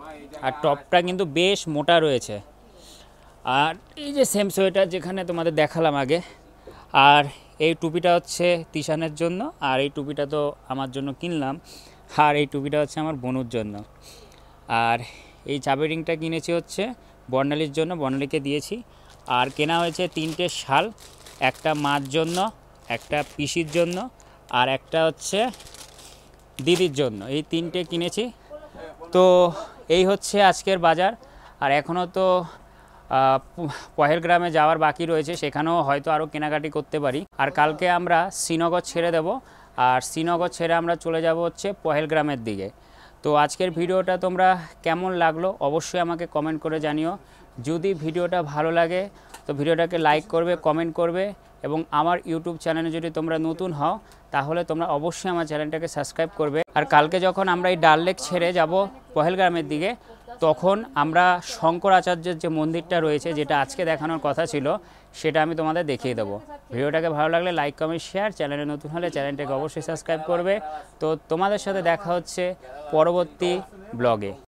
আর টপটা কিন্তু বেশ মোটা রয়েছে। আর এই যে সেম সোয়েটার যেখানে তোমাদের দেখালাম আগে। আর এই টুপিটা হচ্ছে তিশানের জন্য, আর এই টুপিটা তো আমার জন্য কিনলাম, আর এই টুপিটা হচ্ছে আমার বোনুর জন্য। আর এই চাবি রিংটা কিনেছি হচ্ছে বর্ণালীর জন্য, বর্ণালীকে দিয়েছি। আর কেনা হয়েছে 3টে শাল, একটা মার জন্য, একটা পিসির জন্য, আর একটা হচ্ছে দিদির জন্য। এই 3টে কিনেছি। তো এই হচ্ছে আজকের বাজার। আর এখনও তো পহেলগ্রামে যাওয়ার বাকি রয়েছে, সেখানেও হয়তো আরও কেনাকাটি করতে পারি। আর কালকে আমরা শ্রীনগর ছেড়ে দেব, আর শ্রীনগর ছেড়ে আমরা চলে যাব হচ্ছে পহেলগ্রামের দিকে। তো আজকের ভিডিওটা তোমরা কেমন লাগলো অবশ্যই আমাকে কমেন্ট করে জানিও। যদি ভিডিওটা ভালো লাগে তো ভিডিওটাকে লাইক করবে, কমেন্ট করবে, এবং আমার ইউটিউব চ্যানেলে যদি তোমরা নতুন হও তাহলে তোমরা অবশ্যই আমার চ্যানেলটাকে সাবস্ক্রাইব করবে। আর কালকে যখন আমরা এই ডাল লেক ছেড়ে যাব পহেলগ্রামের দিকে, তখন আমরা শঙ্করাচার্যের যে মন্দিরটা রয়েছে, যেটা আজকে দেখানোর কথা ছিল, সেটা আমি তোমাদের দেখিয়ে দেবো। ভিডিওটাকে ভালো লাগলে লাইক, কমেন্ট, শেয়ার, চ্যানেলে নতুন হলে চ্যানেলটাকে অবশ্যই সাবস্ক্রাইব করবে। তো তোমাদের সাথে দেখা হচ্ছে পরবর্তী ব্লগে।